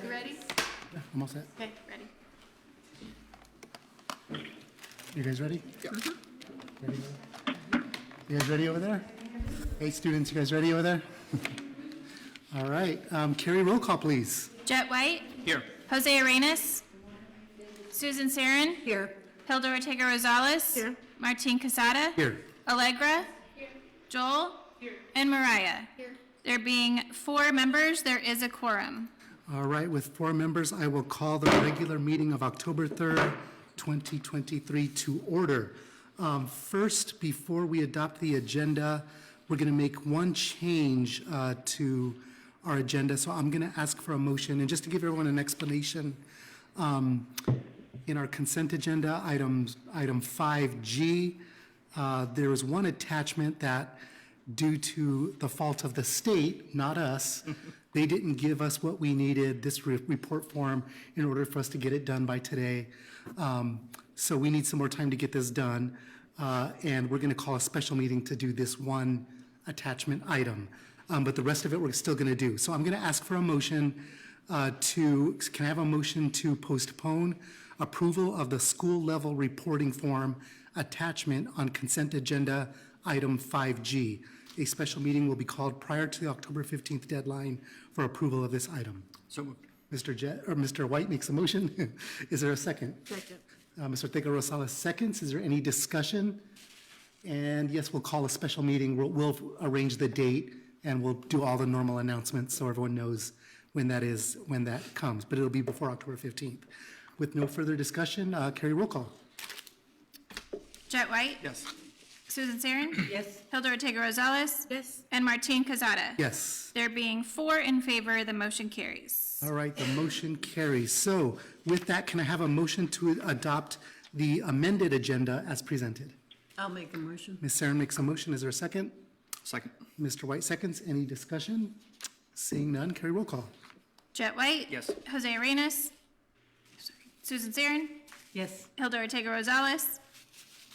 You ready? Yeah, I'm all set. Okay, ready. You guys ready? Yeah. Ready? You guys ready over there? Hey, students, you guys ready over there? All right. Carrie, roll call, please. Jet White. Here. Jose Arenas. Susan Sarin. Here. Hilda Ortega Rosales. Here. Martin Casada. Here. Allegra. Here. Joel. Here. And Mariah. Here. There being 4 members, there is a quorum. All right, with 4 members, I will call the regular meeting of October 3rd, 2023 to order. First, before we adopt the agenda, we're going to make one change to our agenda. So I'm going to ask for a motion. And just to give everyone an explanation, in our consent agenda, item 5G, there was one attachment that, due to the fault of the state, not us, they didn't give us what we needed, this report form, in order for us to get it done by today. So we need some more time to get this done, and we're going to call a special meeting to do this one attachment item. But the rest of it we're still going to do. So I'm going to ask for a motion can I have a motion to postpone approval of the school level reporting form attachment on consent agenda item 5G. A special meeting will be called prior to the October 15th deadline for approval of this item. So moved. Mr. White makes a motion. Is there a second? Second. Mr. Ortega Rosales seconds. Is there any discussion? And yes, we'll call a special meeting. We'll arrange the date and we'll do all the normal announcements so everyone knows when that comes. But it'll be before October 15th. With no further discussion, Carrie, roll call. Jet White. Yes. Susan Sarin. Yes. Hilda Ortega Rosales. Yes. And Martin Casada. Yes. There being 4 in favor, the motion carries. All right, the motion carries. So with that, can I have a motion to adopt the amended agenda as presented? I'll make a motion. Ms. Sarin makes a motion. Is there a second? Second. Mr. White seconds. Any discussion? Seeing none, Carrie, roll call. Jet White. Yes. Jose Arenas. Susan Sarin. Yes. Hilda Ortega Rosales.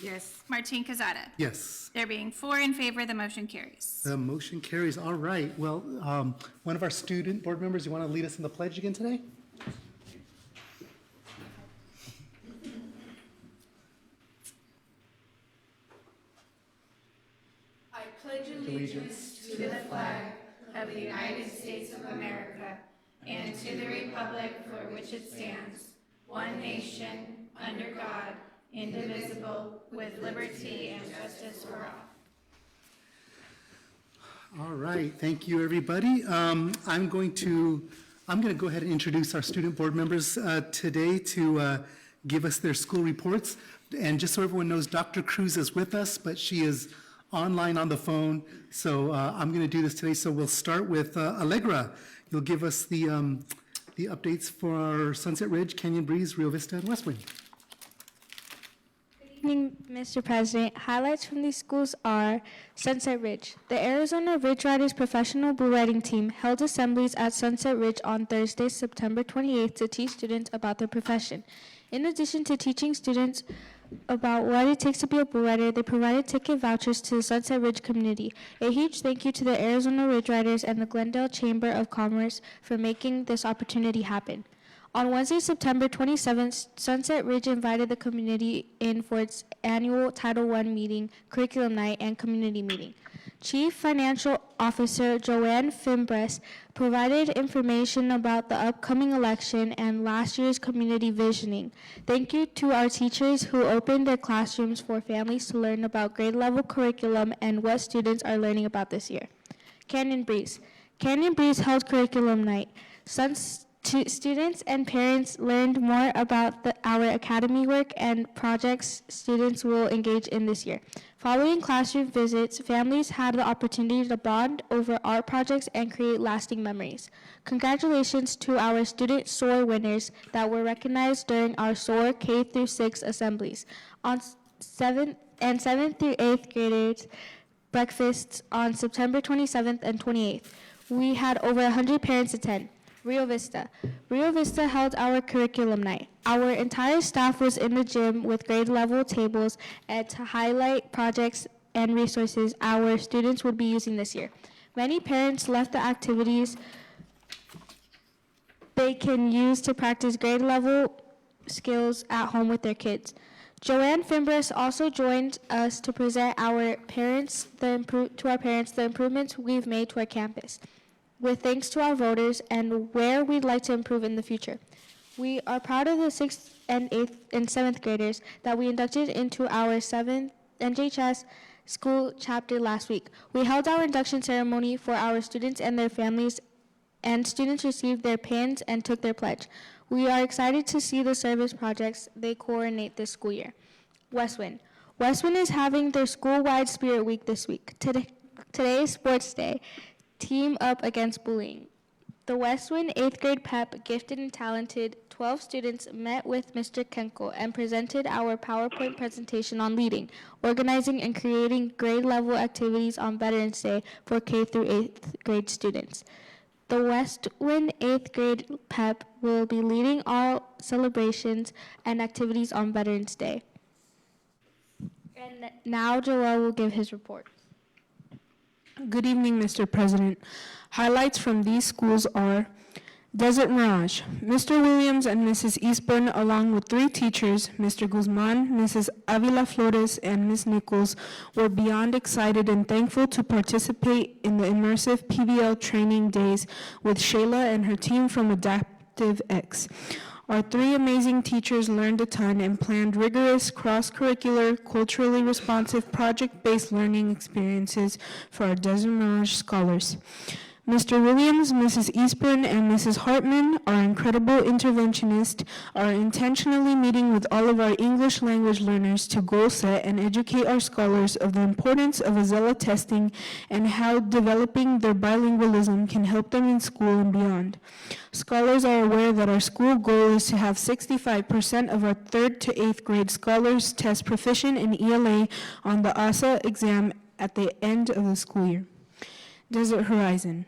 Yes. Martin Casada. Yes. There being 4 in favor, the motion carries. The motion carries. All right. Well, one of our student board members, you want to lead us in the pledge again today? I pledge allegiance to the flag of the United States of America and to the republic for which it stands, one nation, under God, indivisible, with liberty and justice for all. All right. Thank you, everybody. I'm going to go ahead and introduce our student board members today to give us their school reports. And just so everyone knows, Dr. Cruz is with us, but she is online on the phone. So I'm going to do this today. So we'll start with Allegra. You'll give us the updates for Sunset Ridge, Canyon Breeze, Rio Vista, and West Wing. Good evening, Mr. President. Highlights from these schools are Sunset Ridge. The Arizona Ridge Riders professional bull riding team held assemblies at Sunset Ridge on Thursday, September 28th to teach students about their profession. In addition to teaching students about what it takes to be a bull rider, they provided ticket vouchers to the Sunset Ridge community. A huge thank you to the Arizona Ridge Riders and the Glendale Chamber of Commerce for making this opportunity happen. On Wednesday, September 27th, Sunset Ridge invited the community in for its annual Title I meeting, curriculum night, and community meeting. Chief Financial Officer Joanne Fimbres provided information about the upcoming election and last year's community visioning. Thank you to our teachers who opened their classrooms for families to learn about grade level curriculum and what students are learning about this year. Canyon Breeze. Canyon Breeze held curriculum night. Students and parents learned more about our academy work and projects students will engage in this year. Following classroom visits, families had the opportunity to bond over art projects and create lasting memories. Congratulations to our student SOAR winners that were recognized during our SOAR K-6 assemblies. On 7th through 8th graders breakfasts on September 27th and 28th. We had over 100 parents attend. Rio Vista. Rio Vista held our curriculum night. Our entire staff was in the gym with grade level tables and to highlight projects and resources our students would be using this year. Many parents left the activities they can use to practice grade level skills at home with their kids. Joanne Fimbres also joined us to present our parents the improvements we've made to our campus, with thanks to our voters and where we'd like to improve in the future. We are proud of the 6th and 8th and 7th graders that we inducted into our 7th NJHS school chapter last week. We held our induction ceremony for our students and their families, and students received their pins and took their pledge. We are excited to see the service projects they coordinate this school year. Westwind. Westwind is having their school-wide Spirit Week this week. Today is Sports Day. Team up against bullying. The Westwind 8th grade PEP gifted and talented 12 students met with Mr. Kenkel and presented our PowerPoint presentation on leading, organizing, and creating grade-level activities on Veterans Day for K through 8th grade students. The Westwind 8th grade PEP will be leading all celebrations and activities on Veterans Day. And now Joel will give his report. Good evening, Mr. President. Highlights from these schools are Desert Mirage. Mr. Williams and Mrs. Eastburn, along with 3 teachers, Mr. Guzman, Mrs. Avila Flores, and Ms. Nichols, were beyond excited and thankful to participate in the immersive PBL training days with Shayla and her team from Adaptive X. Our 3 amazing teachers learned a ton and planned rigorous, cross-curricular, culturally responsive, project-based learning experiences for our Desert Mirage scholars. Mr. Williams, Mrs. Eastburn, and Mrs. Hartman, our incredible interventionists, are intentionally meeting with all of our English language learners to goal set and educate our scholars of the importance of Azella testing and how developing their bilingualism can help them in school and beyond. Scholars are aware that our school goal is to have 65% of our 3rd to 8th grade scholars test proficient in ELA on the ASA exam at the end of the school year. Desert Horizon.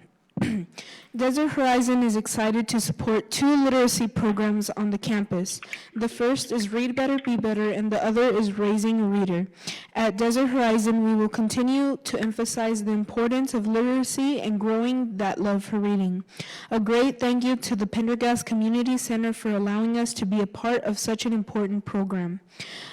Desert Horizon is excited to support 2 literacy programs on the campus. The first is Read Better, Be Better, and the other is Raising a Reader. At Desert Horizon, we will continue to emphasize the importance of literacy and growing that love for reading. A great thank you to the Pendergast Community Center for allowing us to be a part of such an important program.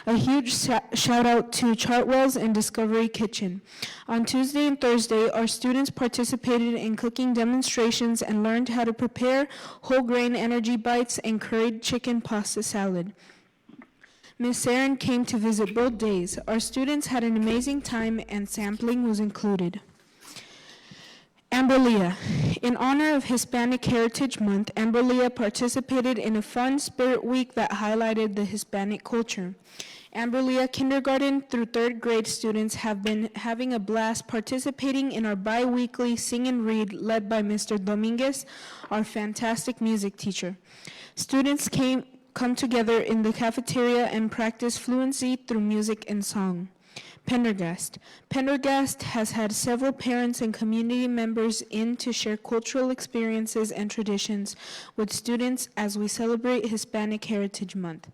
A huge shout out to Chartwells and Discovery Kitchen. On Tuesday and Thursday, our students participated in cooking demonstrations and learned how to prepare whole grain energy bites and curried chicken pasta salad. Ms. Saren came to visit both days. Our students had an amazing time and sampling was included. Amberlia. In honor of Hispanic Heritage Month, Amberlia participated in a fun Spirit Week that highlighted the Hispanic culture. Amberlia kindergarten through 3rd grade students have been having a blast participating in our bi-weekly sing and read led by Mr. Dominguez, our fantastic music teacher. Students come together in the cafeteria and practice fluency through music and song. Pendergast. Pendergast has had several parents and community members in to share cultural experiences and traditions with students as we celebrate Hispanic Heritage Month.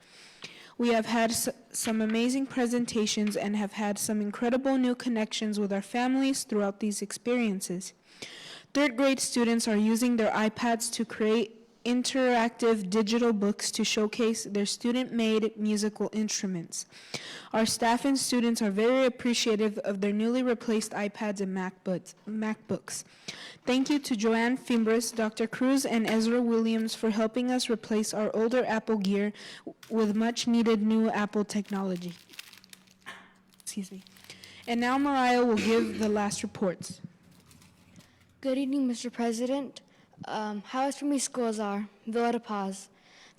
We have had some amazing presentations and have had some incredible new connections with our families throughout these experiences. 3rd grade students are using their iPads to create interactive digital books to showcase their student-made musical instruments. Our staff and students are very appreciative of their newly replaced iPads and MacBooks. Thank you to Joanne Fimbres, Dr. Cruz, and Ezra Williams for helping us replace our older Apple gear with much-needed new Apple technology. Excuse me. And now Mariah will give the last reports. Good evening, Mr. President. Highlights from these schools are Villa de Paz.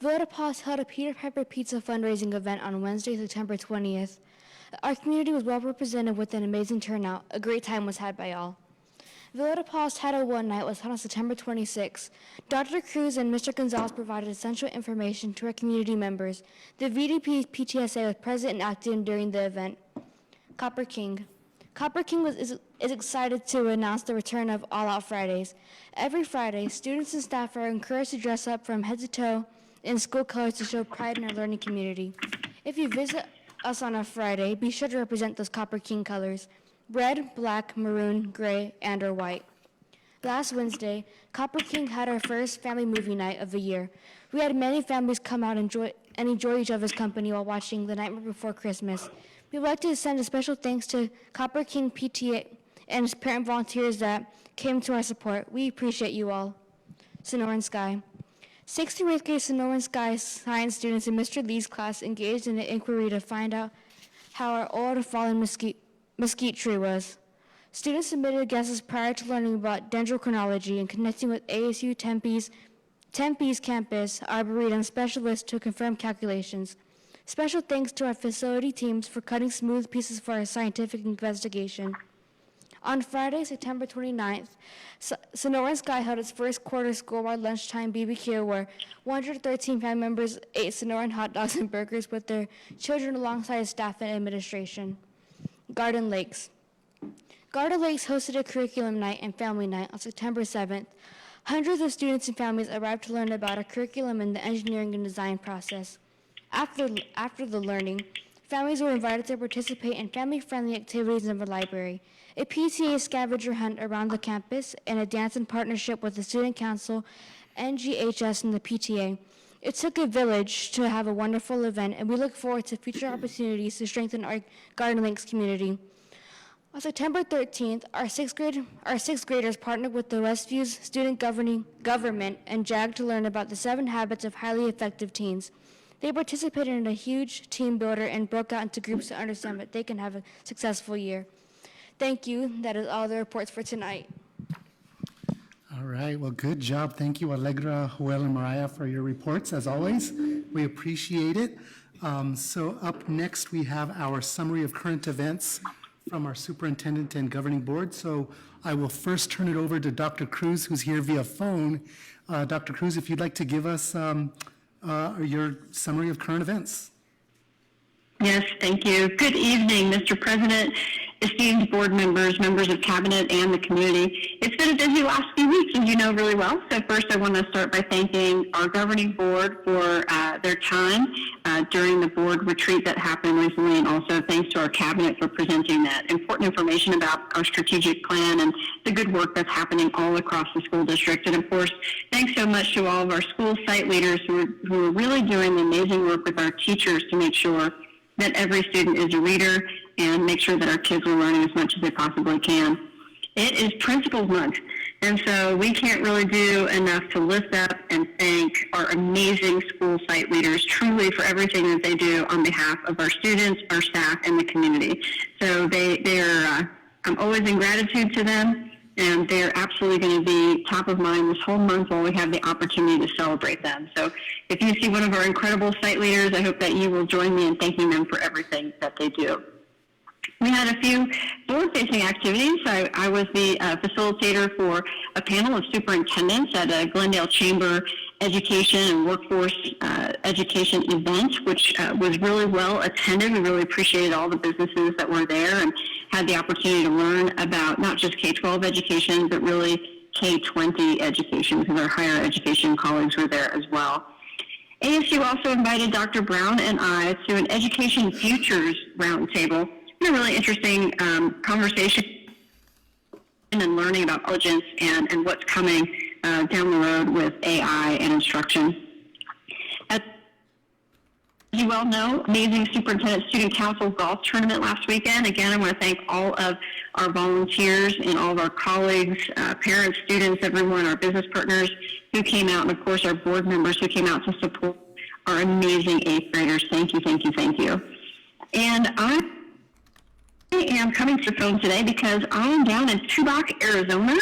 Villa de Paz held a Peter Piper Pizza fundraising event on Wednesday, September 20th. Our community was well represented with an amazing turnout. A great time was had by all. Villa de Paz Title I night was held on September 26th. Dr. Cruz and Mr. Gonzalez provided essential information to our community members. The VDP PTSA was present and active during the event. Copper King. Copper King is excited to announce the return of All Out Fridays. Every Friday, students and staff are encouraged to dress up from head to toe in school colors to show pride in our learning community. If you visit us on a Friday, be sure to represent those Copper King colors: red, black, maroon, gray, and or white. Last Wednesday, Copper King had our first family movie night of the year. We had many families come out and enjoy each other's company while watching The Nightmare Before Christmas. We'd like to send a special thanks to Copper King PTA and his parent volunteers that came to our support. We appreciate you all. Sonoran Sky. 6th through 8th grade Sonoran Sky science students in Mr. Lee's class engaged in an inquiry to find out how our old fallen mesquite tree was. Students submitted guesses prior to learning about dendrochronology and connecting with ASU Tempe's campus arboretum specialists to confirm calculations. Special thanks to our facility teams for cutting smooth pieces for our scientific investigation. On Friday, September 29th, Sonoran Sky held its first quarter school-wide lunchtime BBQ where 113 family members ate Sonoran hot dogs and burgers with their children alongside staff and administration. Garden Lakes. Garden Lakes hosted a curriculum night and family night on September 7th. Hundreds of students and families arrived to learn about our curriculum and the engineering and design process. After the learning, families were invited to participate in family-friendly activities in the library, a PTA scavenger hunt around the campus, and a dance in partnership with the Student Council, NGHS, and the PTA. It took a village to have a wonderful event, and we look forward to future opportunities to strengthen our Garden Lakes community. On September 13th, our sixth graders partnered with the Westview's Student Government and JAG to learn about the 7 habits of highly effective teens. They participated in a huge team builder and broke out into groups to understand that they can have a successful year. Thank you. That is all the reports for tonight. All right, well, good job. Thank you, Allegra, Joel, and Mariah, for your reports, as always. We appreciate it. So up next, we have our summary of current events from our superintendent and governing board. So I will first turn it over to Dr. Cruz, who's here via phone. Dr. Cruz, if you'd like to give us your summary of current events. Yes, thank you. Good evening, Mr. President, esteemed board members, members of cabinet, and the community. It's been a busy last few weeks, as you know really well. So first, I want to start by thanking our governing board for their time during the board retreat that happened recently, and also thanks to our cabinet for presenting that important information about our strategic plan and the good work that's happening all across the school district. And of course, thanks so much to all of our school site leaders who are really doing amazing work with our teachers to make sure that every student is a reader and make sure that our kids are learning as much as they possibly can. It is Principals Month, and so we can't really do enough to lift up and thank our amazing school site leaders truly for everything that they do on behalf of our students, our staff, and the community. So I'm always in gratitude to them, and they're absolutely going to be top of mind this whole month while we have the opportunity to celebrate them. So if you see one of our incredible site leaders, I hope that you will join me in thanking them for everything that they do. We had a few board-facing activities. I was the facilitator for a panel of superintendents at a Glendale Chamber Education and Workforce Education event, which was really well attended. We really appreciated all the businesses that were there and had the opportunity to learn about not just K-12 education, but really K-20 education, because our higher education colleagues were there as well. ASU also invited Dr. Brown and I to an Education Futures Roundtable. A really interesting conversation and learning about intelligence and what's coming down the road with AI and instruction. As you well know, amazing Superintendent Student Council golf tournament last weekend. Again, I want to thank all of our volunteers and all of our colleagues, parents, students, everyone, our business partners who came out, and of course our board members who came out to support our amazing 8th graders. Thank you, thank you, thank you. And I am coming to the phone today because I am down in Tubac, Arizona.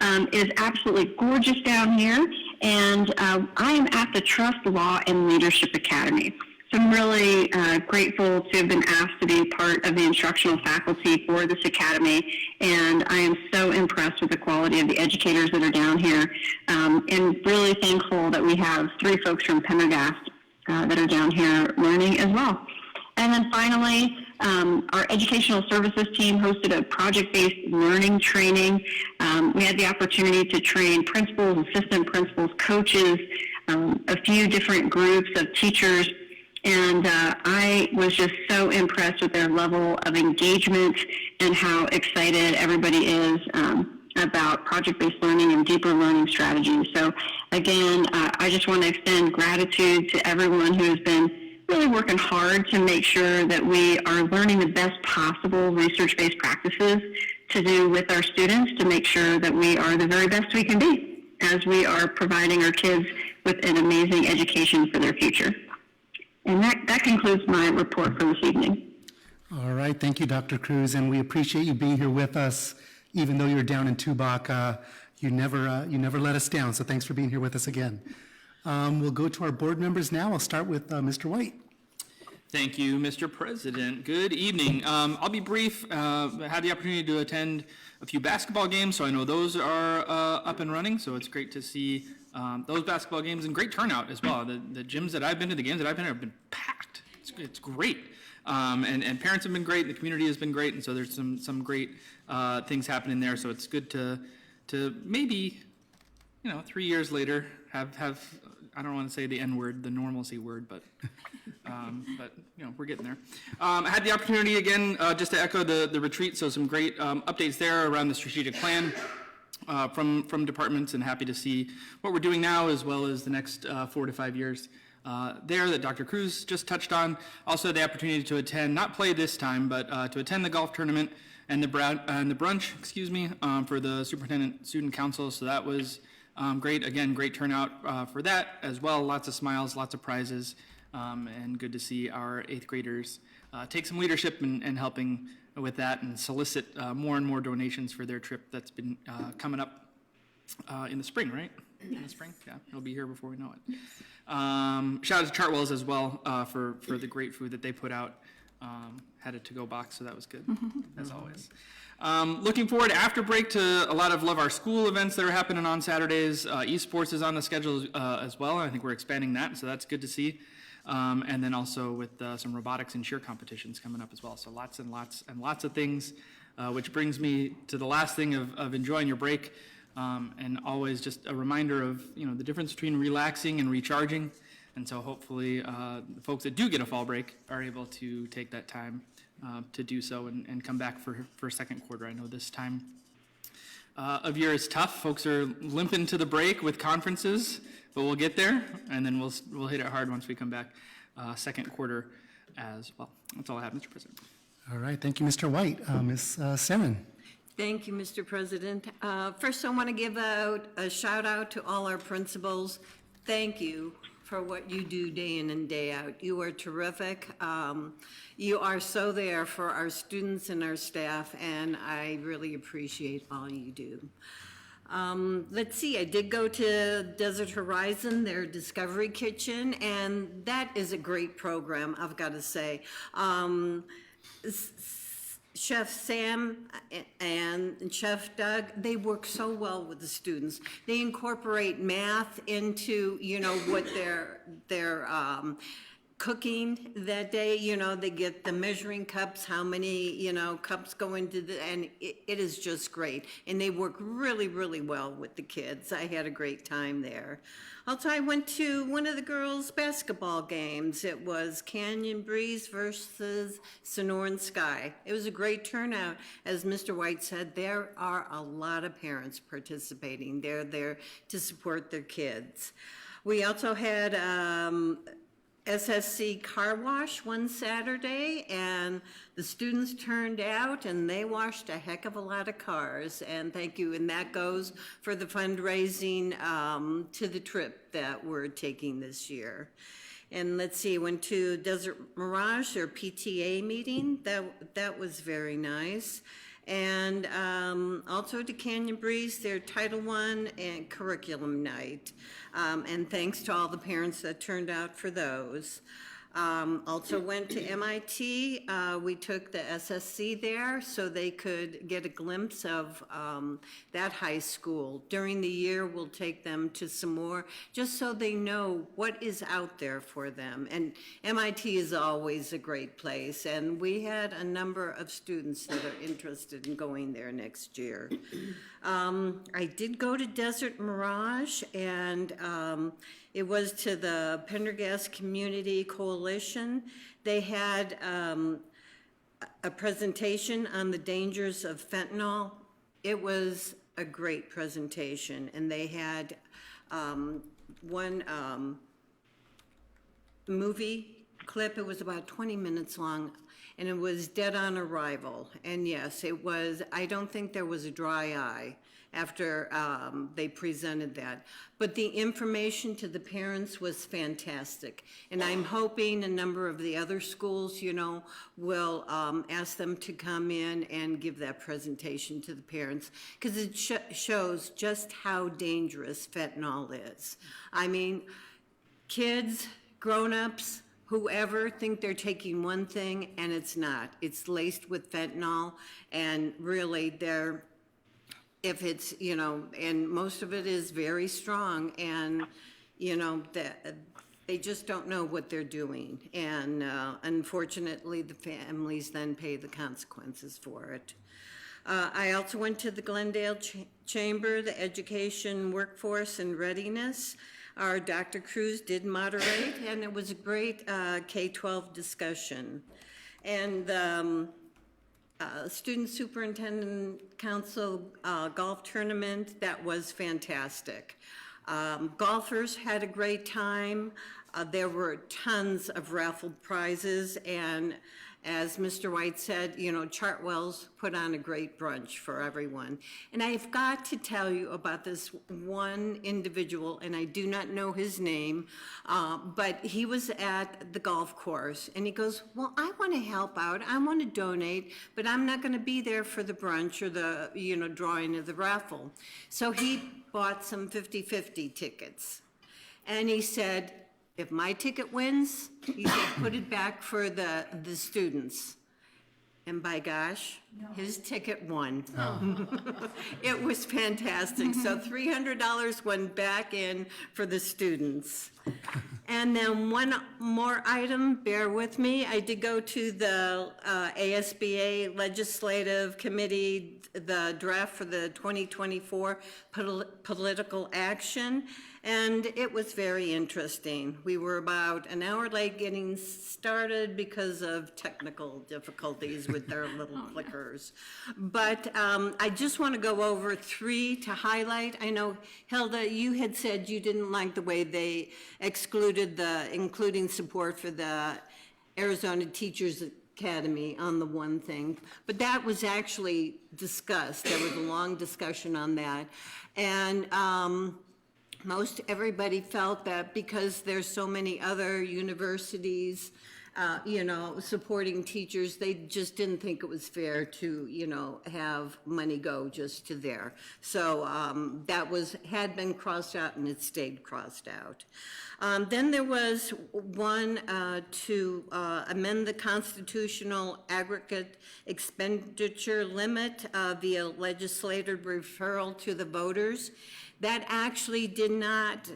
It is absolutely gorgeous down here, and I am at the Trust Law and Leadership Academy. So I'm really grateful to have been asked to be part of the instructional faculty for this academy, and I am so impressed with the quality of the educators that are down here, and really thankful that we have 3 folks from Pendergast that are down here learning as well. And then finally, our educational services team hosted a project-based learning training. We had the opportunity to train principals, assistant principals, coaches, a few different groups of teachers, and I was just so impressed with their level of engagement and how excited everybody is about project-based learning and deeper learning strategies. So again, I just want to extend gratitude to everyone who has been really working hard to make sure that we are learning the best possible research-based practices to do with our students to make sure that we are the very best we can be as we are providing our kids with an amazing education for their future. And that concludes my report for this evening. All right, thank you, Dr. Cruz, and we appreciate you being here with us, even though you're down in Tubac. You never let us down, so thanks for being here with us again. We'll go to our board members now. I'll start with Mr. White. Thank you, Mr. President. Good evening. I'll be brief. I had the opportunity to attend a few basketball games, so I know those are up and running, so it's great to see those basketball games and great turnout as well. The gyms that I've been to, the games that I've been to have been packed. It's great. And parents have been great, the community has been great, and so there's some great things happening there, so it's good to maybe, 3 years later have I don't want to say the N word, the normalcy word, but we're getting there. I had the opportunity again, just to echo the retreat, so some great updates there around the strategic plan from departments, and happy to see what we're doing now as well as the next 4 to 5 years there that Dr. Cruz just touched on. Also had the opportunity to attend, not play this time, but to attend the golf tournament and the brunch, for the Superintendent Student Council, so that was great. Again, great turnout for that as well. Lots of smiles, lots of prizes, and good to see our 8th graders take some leadership in helping with that and solicit more and more donations for their trip that's been coming up in the spring, right? In the spring? Yeah, it'll be here before we know it. Shout out to Chartwells as well for the great food that they put out. Had a to-go box, so that was good, as always. Looking forward after break to a lot of Love Our School events that are happening on Saturdays. Esports is on the schedule as well, and I think we're expanding that, so that's good to see. And then also with some robotics and cheer competitions coming up as well. So lots and lots of things, which brings me to the last thing of enjoying your break, and always just a reminder of the difference between relaxing and recharging. And so hopefully the folks that do get a fall break are able to take that time to do so and come back for second quarter. I know this time of year is tough. Folks are limping to the break with conferences, but we'll get there, and then we'll hit it hard once we come back second quarter as well. That's all I have, Mr. President. All right, thank you, Mr. White. Ms. Semin. Thank you, Mr. President. First, I want to give out a shout out to all our principals. Thank you for what you do day in and day out. You are terrific. You are so there for our students and our staff, and I really appreciate all you do. Let's see, I did go to Desert Horizon, their Discovery Kitchen, and that is a great program, I've got to say. Chef Sam and Chef Doug, they work so well with the students. They incorporate math into, what they're cooking that day. They get the measuring cups, how many, cups go into and it is just great. And they work really, really well with the kids. I had a great time there. Also, I went to one of the girls' basketball games. It was Canyon Breeze versus Sonoran Sky. It was a great turnout. As Mr. White said, there are a lot of parents participating. They're there to support their kids. We also had SSC car wash one Saturday, and the students turned out and they washed a heck of a lot of cars, and thank you. And that goes for the fundraising to the trip that we're taking this year. And let's see, went to Desert Mirage, their PTA meeting. That was very nice. And also to Canyon Breeze, their Title I and curriculum night. And thanks to all the parents that turned out for those. Also went to MIT. We took the SSC there so they could get a glimpse of that high school. During the year, we'll take them to some more, just so they know what is out there for them. And MIT is always a great place, and we had a number of students that are interested in going there next year. I did go to Desert Mirage, and it was to the Pendergast Community Coalition. They had a presentation on the dangers of fentanyl. It was a great presentation, and they had one movie clip. It was about 20 minutes long, and it was Dead on Arrival. And yes, it was, I don't think there was a dry eye after they presented that. But the information to the parents was fantastic. And I'm hoping a number of the other schools, you know, will ask them to come in and give that presentation to the parents, because it shows just how dangerous fentanyl is. I mean, kids, grown-ups, whoever think they're taking one thing, and it's not. It's laced with fentanyl, and really if it's, you know, and most of it is very strong, and, you know, they just don't know what they're doing. And unfortunately, the families then pay the consequences for it. I also went to the Glendale Chamber, the Education, Workforce, and Readiness. Our Dr. Cruz did moderate, and it was a great K-12 discussion. And Student Superintendent Council golf tournament, that was fantastic. Golfers had a great time. There were tons of raffled prizes, and as Mr. White said, you know, Chartwell's put on a great brunch for everyone. And I've got to tell you about this one individual, and I do not know his name, but he was at the golf course, and he goes, well, I want to help out, I want to donate, but I'm not going to be there for the brunch or the, you know, drawing of the raffle. So he bought some 50-50 tickets, and he said, if my ticket wins, he said, put it back for the students. And by gosh, his ticket won. It was fantastic. So $300 went back in for the students. And then one more item, bear with me. I did go to the ASBA Legislative Committee, the draft for the 2024 political action, and it was very interesting. We were about an hour late getting started because of technical difficulties with their little clickers. But I just want to go over three to highlight. I know, Hilda, you had said you didn't like the way they excluded including support for the Arizona Teachers Academy on the one thing, but that was actually discussed. There was a long discussion on that, and most everybody felt that because there's so many other universities, you know, supporting teachers, they just didn't think it was fair to, you know, have money go just to there. So that had been crossed out, and it stayed crossed out. Then there was one to amend the constitutional aggregate expenditure limit via legislative referral to the voters. That actually did not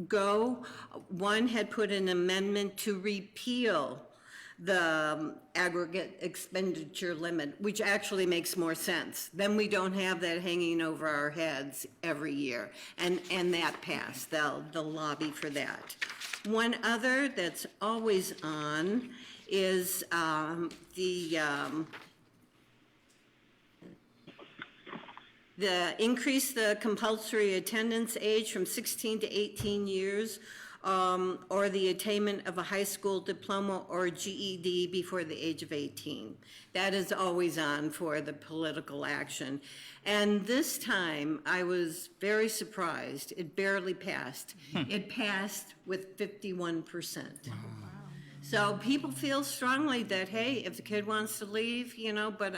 go. One had put an amendment to repeal the aggregate expenditure limit, which actually makes more sense. Then we don't have that hanging over our heads every year. And that passed. They'll lobby for that. One other that's always on is the increase the compulsory attendance age from 16 to 18 years, or the attainment of a high school diploma or GED before the age of 18. That is always on for the political action. And this time, I was very surprised. It barely passed. It passed with 51%. Wow. So people feel strongly that, hey, if the kid wants to leave, you know, but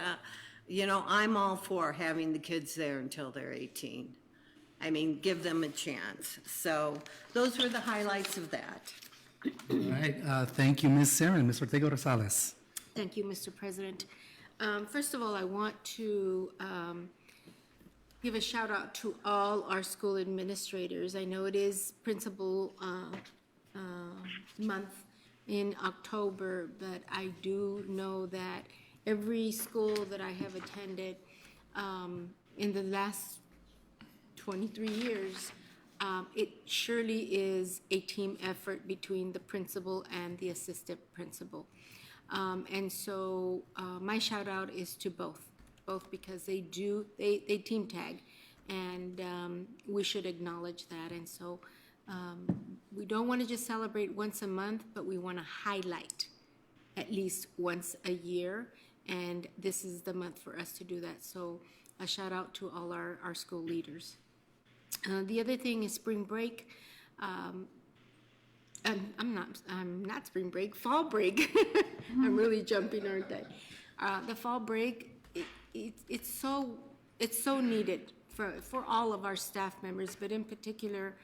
you know, I'm all for having the kids there until they're 18. I mean, give them a chance. So those were the highlights of that. All right, thank you, Ms. Sarin. Ms. Ortega Rosales. Thank you, Mr. President. First of all, I want to give a shout out to all our school administrators. I know it is Principal Month in October, but I do know that every school that I have attended in the last 23 years, it surely is a team effort between the principal and the assistant principal. And so my shout out is to both. both because they team tag, and we should acknowledge that. And so we don't want to just celebrate once a month, but we want to highlight at least once a year, and this is the month for us to do that. So a shout out to all our school leaders. The other thing is spring break. I'm not spring break, fall break. I'm really jumping, aren't I? The fall break, it's so needed for all of our staff members, but in particular,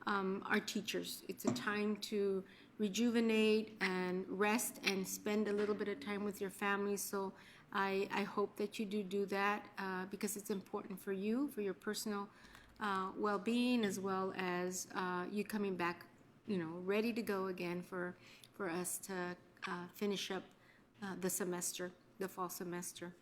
our teachers. It's a time to rejuvenate and rest and spend a little bit of time with your family. So I hope that you do that because it's important for you, for your personal well-being, as well as you coming back, ready to go again for us to finish up the semester, the fall semester.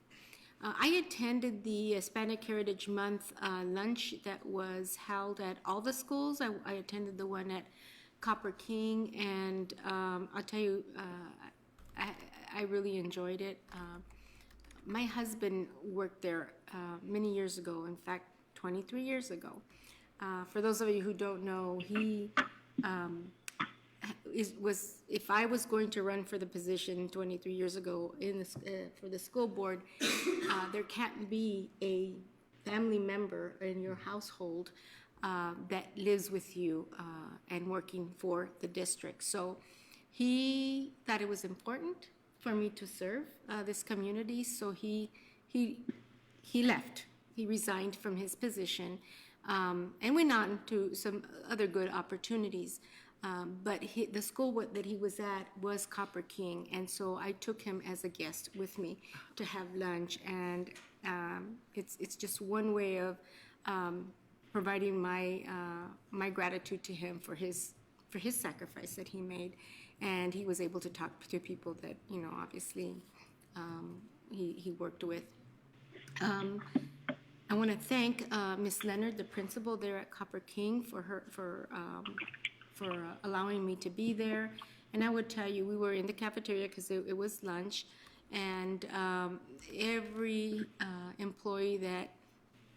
I attended the Hispanic Heritage Month lunch that was held at all the schools. I attended the one at Copper King, and I'll tell you, I really enjoyed it. My husband worked there many years ago, in fact, 23 years ago. For those of you who don't know, he if I was going to run for the position 23 years ago for the school board, there can't be a family member in your household that lives with you and working for the district. So he thought it was important for me to serve this community, so he left. He resigned from his position and went on to some other good opportunities. But the school that he was at was Copper King, and so I took him as a guest with me to have lunch, and it's just one way of providing my gratitude to him for his sacrifice that he made, and he was able to talk to people that obviously he worked with. I want to thank Miss Leonard, the principal there at Copper King, for allowing me to be there. And I would tell you, we were in the cafeteria because it was lunch, and every employee that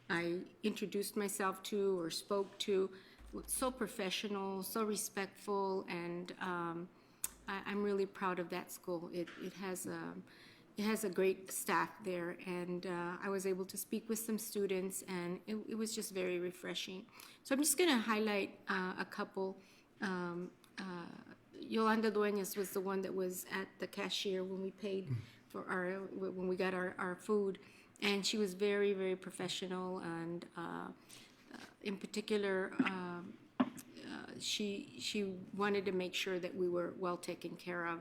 I introduced myself to or spoke to was so professional, so respectful, and I'm really proud of that school. It has a great staff there, and I was able to speak with some students, and it was just very refreshing. So I'm just going to highlight a couple. Yolanda Dueñas was the one that was at the cashier when we paid for when we got our food, and she was very, very professional, and in particular, she wanted to make sure that we were well taken care of.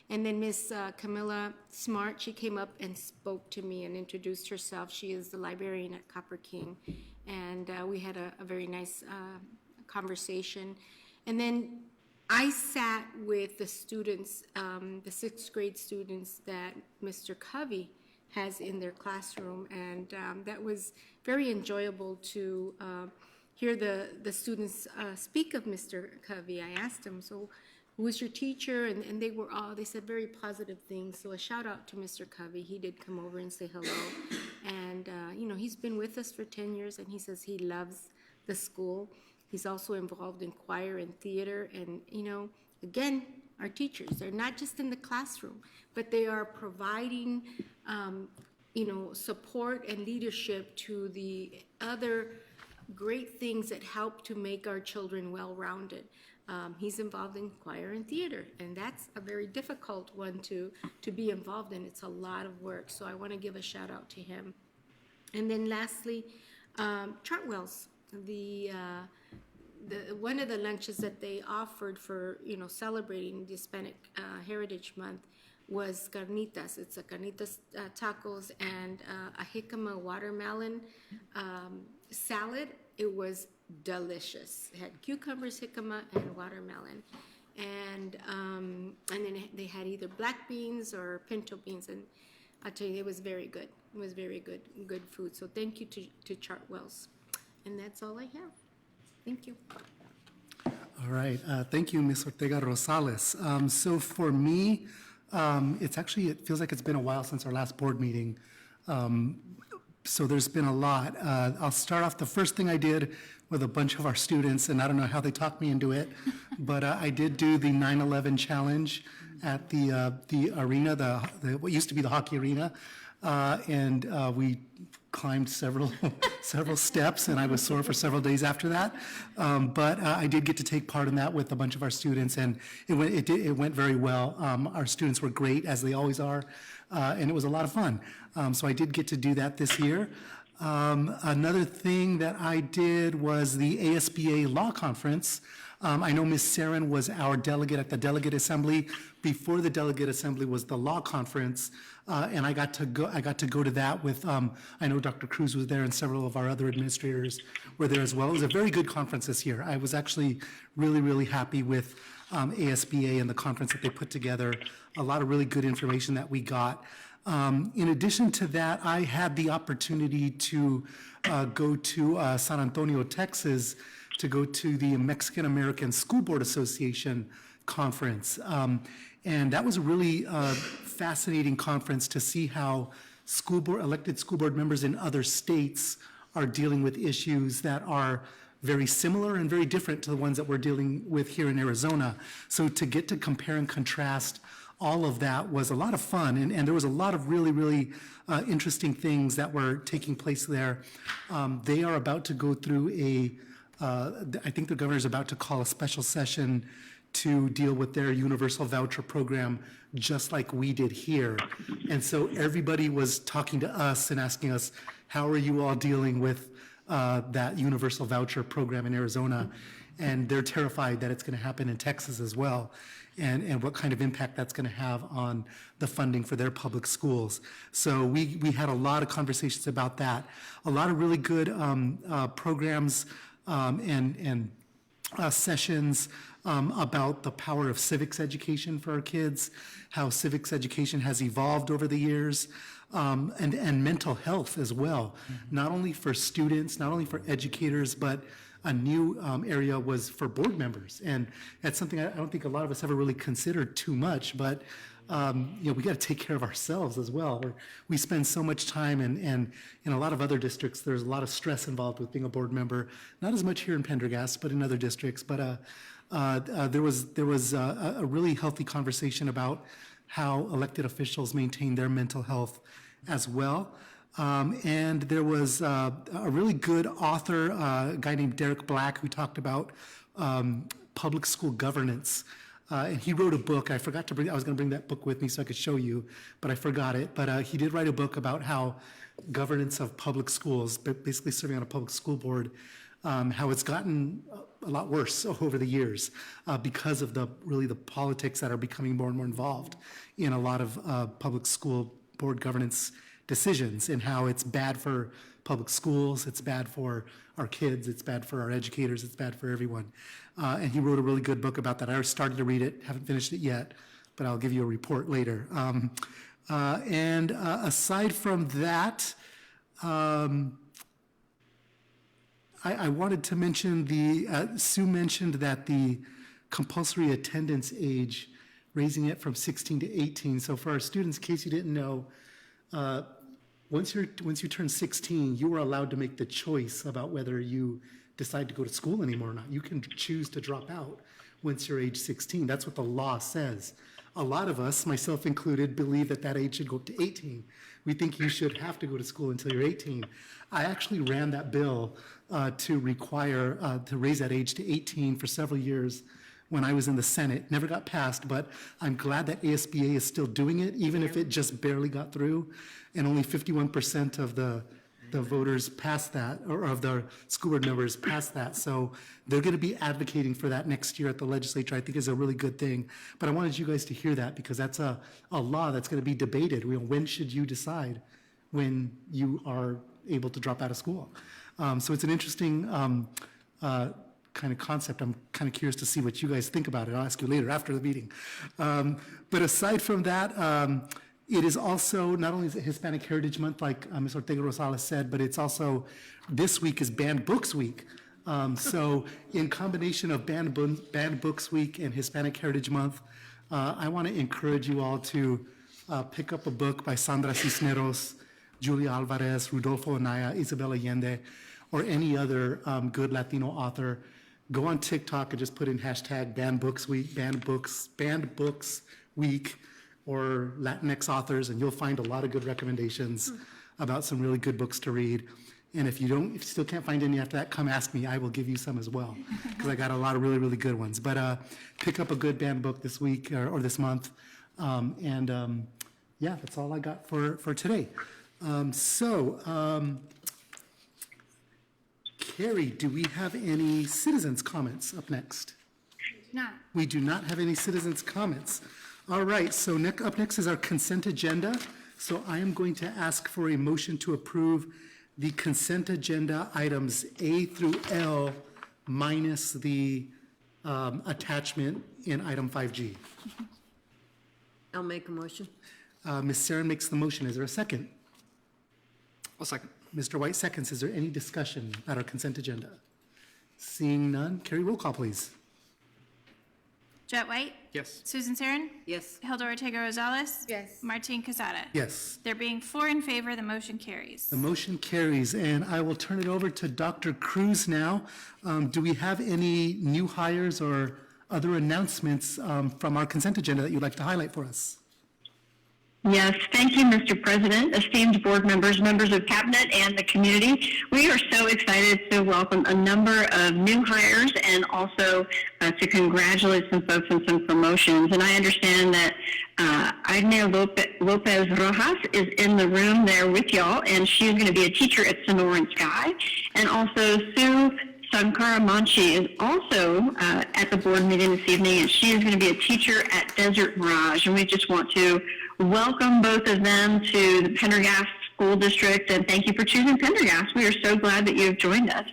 And then Miss Camilla Smart, she came up and spoke to me and introduced herself. She is the librarian at Copper King, and we had a very nice conversation. And then I sat with the students, the 6th grade students that Mr. Covey has in their classroom, and that was very enjoyable to hear the students speak of Mr. Covey. I asked them, so who was your teacher? And they said very positive things. So a shout out to Mr. Covey. He did come over and say hello. And, he's been with us for 10 years, and he says he loves the school. He's also involved in choir and theater. And, again, our teachers, they're not just in the classroom, but they are providing, support and leadership to the other great things that help to make our children well-rounded. He's involved in choir and theater, and that's a very difficult one to be involved in. It's a lot of work, so I want to give a shout out to him. And then lastly, Chartwell's, one of the lunches that they offered for celebrating the Hispanic Heritage Month was carnitas. It's a carnitas tacos and a jicama watermelon salad. It was delicious. It had cucumbers, jicama, and watermelon. And then they had either black beans or pinto beans, and I'll tell you, it was very good. It was very good food. So thank you to Chartwell's. And that's all I have. Thank you. All right. Thank you, Ms. Ortega Rosales. So for me, it feels like it's been a while since our last board meeting. So there's been a lot. I'll start off, the first thing I did with a bunch of our students, and I don't know how they talked me into it, but I did do the 9/11 challenge at the arena, what used to be the hockey arena, and we climbed several steps, and I was sore for several days after that. But I did get to take part in that with a bunch of our students, and it went very well. Our students were great, as they always are, and it was a lot of fun. So I did get to do that this year. Another thing that I did was the ASBA Law Conference. I know Ms. Saren was our delegate at the Delegate Assembly. Before the Delegate Assembly was the Law Conference, and I got to go to that with, I know Dr. Cruz was there and several of our other administrators were there as well. It was a very good conference this year. I was actually really, really happy with ASBA and the conference that they put together. A lot of really good information that we got. In addition to that, I had the opportunity to go to San Antonio, Texas, to go to the Mexican American School Board Association conference. And that was a really fascinating conference to see how elected school board members in other states are dealing with issues that are very similar and very different to the ones that we're dealing with here in Arizona. So to get to compare and contrast all of that was a lot of fun, and there was a lot of really, really interesting things that were taking place there. They are about to go through I think the governor's about to call a special session to deal with their universal voucher program, just like we did here. And so everybody was talking to us and asking us, how are you all dealing with that universal voucher program in Arizona? And they're terrified that it's going to happen in Texas as well, and what kind of impact that's going to have on the funding for their public schools. So we had a lot of conversations about that, a lot of really good programs and sessions about the power of civics education for our kids, how civics education has evolved over the years, and mental health as well, not only for students, not only for educators, but a new area was for board members. And that's something I don't think a lot of us ever really considered too much, but we got to take care of ourselves as well. We spend so much time, and in a lot of other districts, there's a lot of stress involved with being a board member. Not as much here in Pendergast, but in other districts. But there was a really healthy conversation about how elected officials maintain their mental health as well. And there was a really good author, a guy named Derek Black, who talked about public school governance. And he wrote a book. I forgot to I was going to bring that book with me so I could show you, but I forgot it. But he did write a book about how governance of public schools, basically serving on a public school board, how it's gotten a lot worse over the years because of the politics that are becoming more and more involved in a lot of public school board governance decisions, and how it's bad for public schools, it's bad for our kids, it's bad for our educators, it's bad for everyone. And he wrote a really good book about that. I already started to read it, haven't finished it yet, but I'll give you a report later. And aside from that, I wanted to mention Sue mentioned that the compulsory attendance age, raising it from 16 to 18. So for our students, in case you didn't know, once you turn 16, you are allowed to make the choice about whether you decide to go to school anymore or not. You can choose to drop out once you're age 16. That's what the law says. A lot of us, myself included, believe that age should go up to 18. We think you should have to go to school until you're 18. I actually ran that bill to require, to raise that age to 18 for several years when I was in the Senate. Never got passed, but I'm glad that ASBA is still doing it, even if it just barely got through, and only 51% of the voters passed that, or of the school board members passed that. So they're going to be advocating for that next year at the legislature. I think is a really good thing. But I wanted you guys to hear that, because that's a law that's going to be debated. When should you decide when you are able to drop out of school? So it's an interesting kind of concept. I'm kind of curious to see what you guys think about it. I'll ask you later after the meeting. But aside from that, it is also, not only is it Hispanic Heritage Month, like Ms. Ortega Rosales said, but it's also, this week is Banned Books Week. So in combination of Banned Books Week and Hispanic Heritage Month, I want to encourage you all to pick up a book by Sandra Cisneros, Julia Alvarez, Rudolfo Anaya, Isabel Allende, or any other good Latino author, go on TikTok and just put in hashtag Banned Books Week, Banned Books Week, or Latinx authors, and you'll find a lot of good recommendations about some really good books to read. And if you still can't find any after that, come ask me. I will give you some as well, because I got a lot of really, really good ones. But pick up a good banned book this week or this month. Yeah, that's all I got for today. Carrie, do we have any citizens' comments up next? Not. We do not have any citizens' comments. All right, so up next is our consent agenda. So I am going to ask for a motion to approve the consent agenda items A through L minus the attachment in item 5G. I'll make a motion. Ms. Sarin makes the motion. Is there a second? I'll second. Mr. White seconds. Is there any discussion about our consent agenda? Seeing none, Carrie, roll call, please. Jet White? Yes. Susan Sarin? Yes. Hilda Ortega Rosales? Yes. Martin Casada? Yes. There being 4 in favor, the motion carries. The motion carries, and I will turn it over to Dr. Cruz now. Do we have any new hires or other announcements from our consent agenda that you'd like to highlight for us? Yes, thank you, Mr. President, esteemed board members, members of cabinet, and the community. We are so excited to welcome a number of new hires and also to congratulate some folks on some promotions. And I understand that Agnea Lopez Rojas is in the room there with y'all, and she's going to be a teacher at Sonoran Sky. And also Sue Sankara Manchi is also at the board meeting this evening, and she is going to be a teacher at Desert Mirage. And we just want to welcome both of them to the Pendergast School District, and thank you for choosing Pendergast. We are so glad that you have joined us.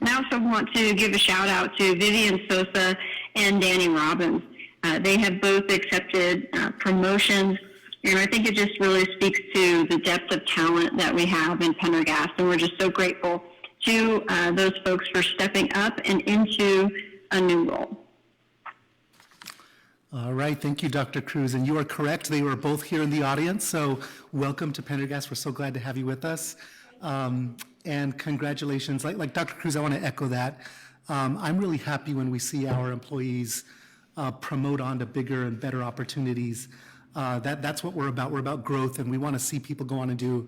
And I also want to give a shout out to Vivian Sosa and Danny Robbins. They have both accepted promotions, and I think it just really speaks to the depth of talent that we have in Pendergast, and we're just so grateful to those folks for stepping up and into a new role. All right, thank you, Dr. Cruz. And you are correct, they were both here in the audience, so welcome to Pendergast. We're so glad to have you with us. And congratulations. Like Dr. Cruz, I want to echo that. I'm really happy when we see our employees promote on to bigger and better opportunities. That's what we're about. We're about growth, and we want to see people go on and do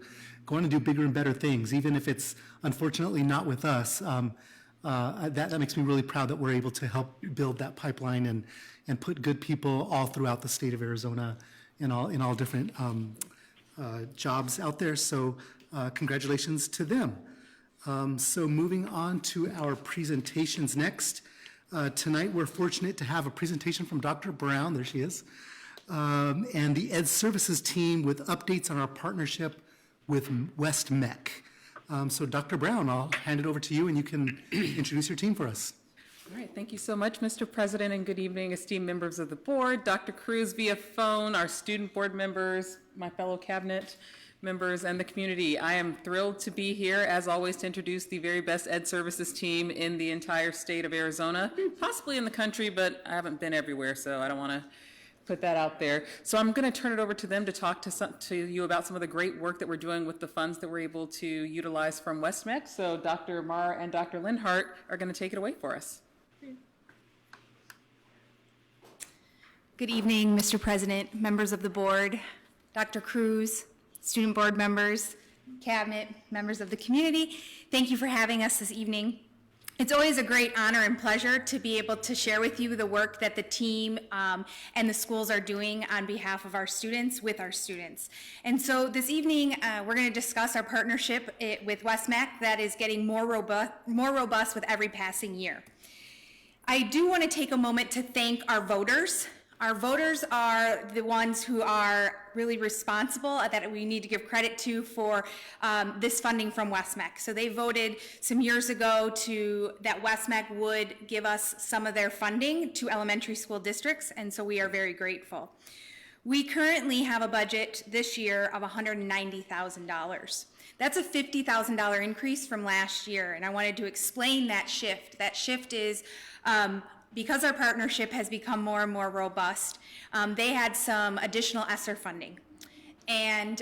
bigger and better things, even if it's unfortunately not with us. That makes me really proud that we're able to help build that pipeline and put good people all throughout the state of Arizona in all different jobs out there. So congratulations to them. So moving on to our presentations next. Tonight we're fortunate to have a presentation from Dr. Brown, there she is, and the Ed Services team with updates on our partnership with West MEC. So Dr. Brown, I'll hand it over to you and you can introduce your team for us. All right, thank you so much, Mr. President, and good evening, esteemed members of the board, Dr. Cruz via phone, our student board members, my fellow cabinet members, and the community. I am thrilled to be here, as always, to introduce the very best Ed Services team in the entire state of Arizona, possibly in the country, but I haven't been everywhere, so I don't want to put that out there. So I'm going to turn it over to them to talk to you about some of the great work that we're doing with the funds that we're able to utilize from WestMec. So Dr. Marr and Dr. Lindhart are going to take it away for us. Good evening, Mr. President, members of the board, Dr. Cruz, student board members, cabinet, members of the community. Thank you for having us this evening. It's always a great honor and pleasure to be able to share with you the work that the team and the schools are doing on behalf of our students with our students. And so this evening, we're going to discuss our partnership with WestMec that is getting more robust with every passing year. I do want to take a moment to thank our voters. Our voters are the ones who are really responsible, that we need to give credit to for this funding from WestMec. So they voted some years ago that WestMec would give us some of their funding to elementary school districts, and so we are very grateful. We currently have a budget this year of $190,000. That's a $50,000 increase from last year, and I wanted to explain that shift. That shift is because our partnership has become more and more robust, they had some additional ESSER funding. And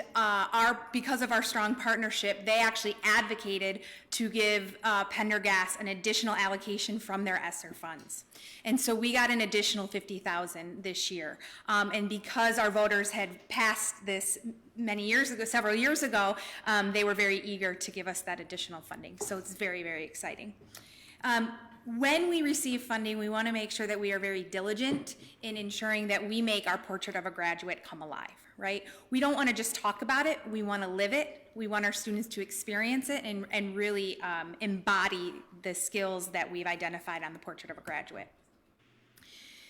because of our strong partnership, they actually advocated to give Pendergast an additional allocation from their ESSER funds. And so we got an additional $50,000 this year. And because our voters had passed this several years ago, they were very eager to give us that additional funding. So it's very, very exciting. When we receive funding, we want to make sure that we are very diligent in ensuring that we make our portrait of a graduate come alive, right? We don't want to just talk about it, we want to live it. We want our students to experience it and really embody the skills that we've identified on the portrait of a graduate.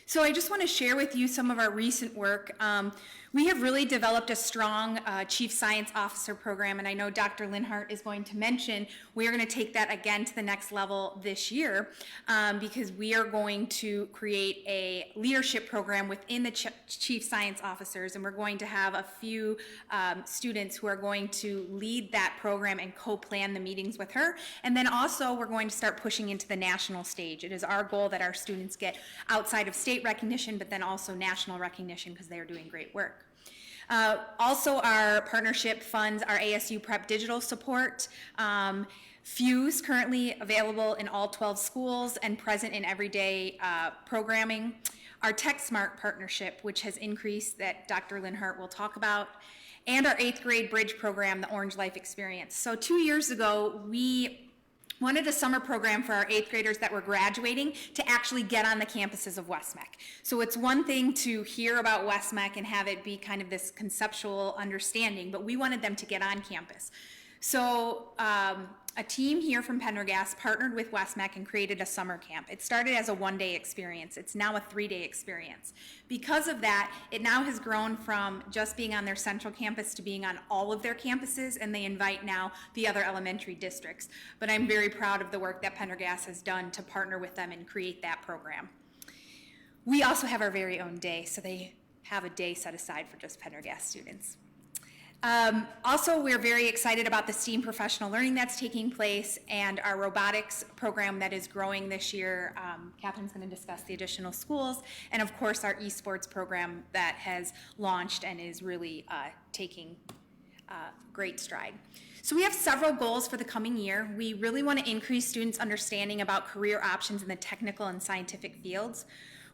So I just want to share with you some of our recent work. We have really developed a strong Chief Science Officer program, and I know Dr. Linhart is going to mention we are going to take that again to the next level this year because we are going to create a leadership program within the Chief Science Officers, and we're going to have a few students who are going to lead that program and co-plan the meetings with her. And then also we're going to start pushing into the national stage. It is our goal that our students get outside of state recognition, but then also national recognition because they are doing great work. Also, our partnership funds our ASU Prep digital support. Fuse currently available in all 12 schools and present in everyday programming. Our TechSmart partnership, which has increased, that Dr. Linhart will talk about. And our 8th grade bridge program, the Orange Life Experience. So 2 years ago, we wanted a summer program for our 8th graders that were graduating to actually get on the campuses of Westmeck. So it's one thing to hear about Westmeck and have it be kind of this conceptual understanding, but we wanted them to get on campus. So a team here from Pendergast partnered with Westmeck and created a summer camp. It started as a one-day experience. It's now a 3-day experience. Because of that, it now has grown from just being on their central campus to being on all of their campuses, and they invite now the other elementary districts. But I'm very proud of the work that Pendergast has done to partner with them and create that program. We also have our very own day, so they have a day set aside for just Pendergast students. Also, we're very excited about the STEAM professional learning that's taking place and our robotics program that is growing this year. Catherine's going to discuss the additional schools, and of course our esports program that has launched and is really taking great stride. So we have several goals for the coming year. We really want to increase students' understanding about career options in the technical and scientific fields.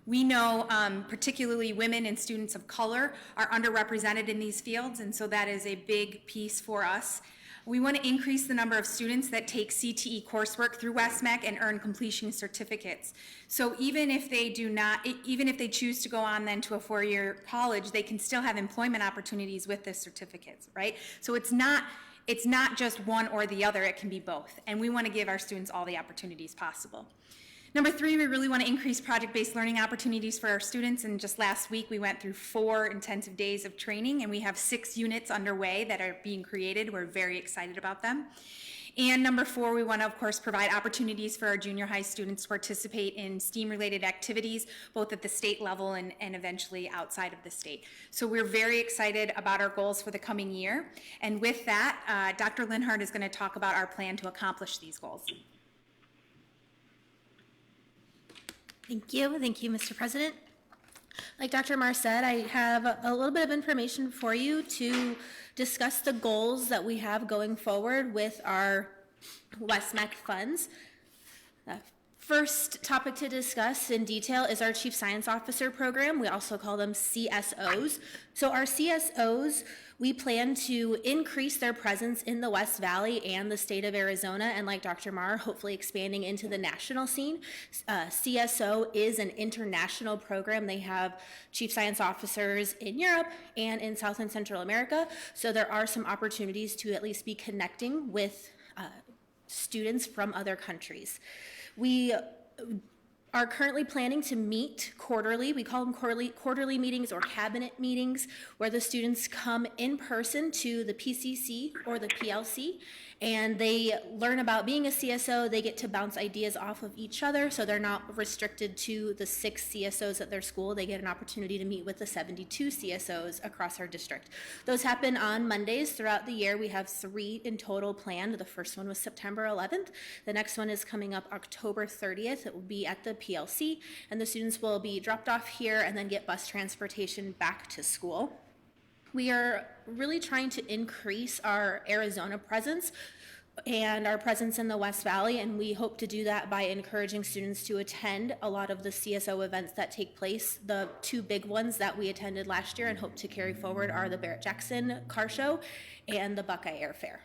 We know particularly women and students of color are underrepresented in these fields, and so that is a big piece for us. We want to increase the number of students that take CTE coursework through Westmeck and earn completion certificates. So even if they choose to go on then to a 4-year college, they can still have employment opportunities with the certificates, right? So it's not just one or the other, it can be both. And we want to give our students all the opportunities possible. Number 3, we really want to increase project-based learning opportunities for our students, and just last week we went through 4 intensive days of training, and we have 6 units underway that are being created. We're very excited about them. And number 4, we want to, of course, provide opportunities for our junior high students to participate in STEAM-related activities, both at the state level and eventually outside of the state. So we're very excited about our goals for the coming year. And with that, Dr. Linhart is going to talk about our plan to accomplish these goals. Thank you, Mr. President. Like Dr. Marr said, I have a little bit of information for you to discuss the goals that we have going forward with our Westmeck funds. First topic to discuss in detail is our Chief Science Officer program. We also call them CSOs. So our CSOs, we plan to increase their presence in the West Valley and the state of Arizona, and like Dr. Marr, hopefully expanding into the national scene. CSO is an international program. They have Chief Science Officers in Europe and in South and Central America, so there are some opportunities to at least be connecting with students from other countries. We are currently planning to meet quarterly. We call them quarterly meetings or cabinet meetings, where the students come in person to the PCC or the PLC, and they learn about being a CSO. They get to bounce ideas off of each other, so they're not restricted to the 6 CSOs at their school. They get an opportunity to meet with the 72 CSOs across our district. Those happen on Mondays throughout the year. We have 3 in total planned. The first one was September 11th. The next one is coming up October 30th. It will be at the PLC, and the students will be dropped off here and then get bus transportation back to school. We are really trying to increase our Arizona presence and our presence in the West Valley, and we hope to do that by encouraging students to attend a lot of the CSO events that take place. The two big ones that we attended last year and hope to carry forward are the Barrett-Jackson Car Show and the Buckeye Air Fair.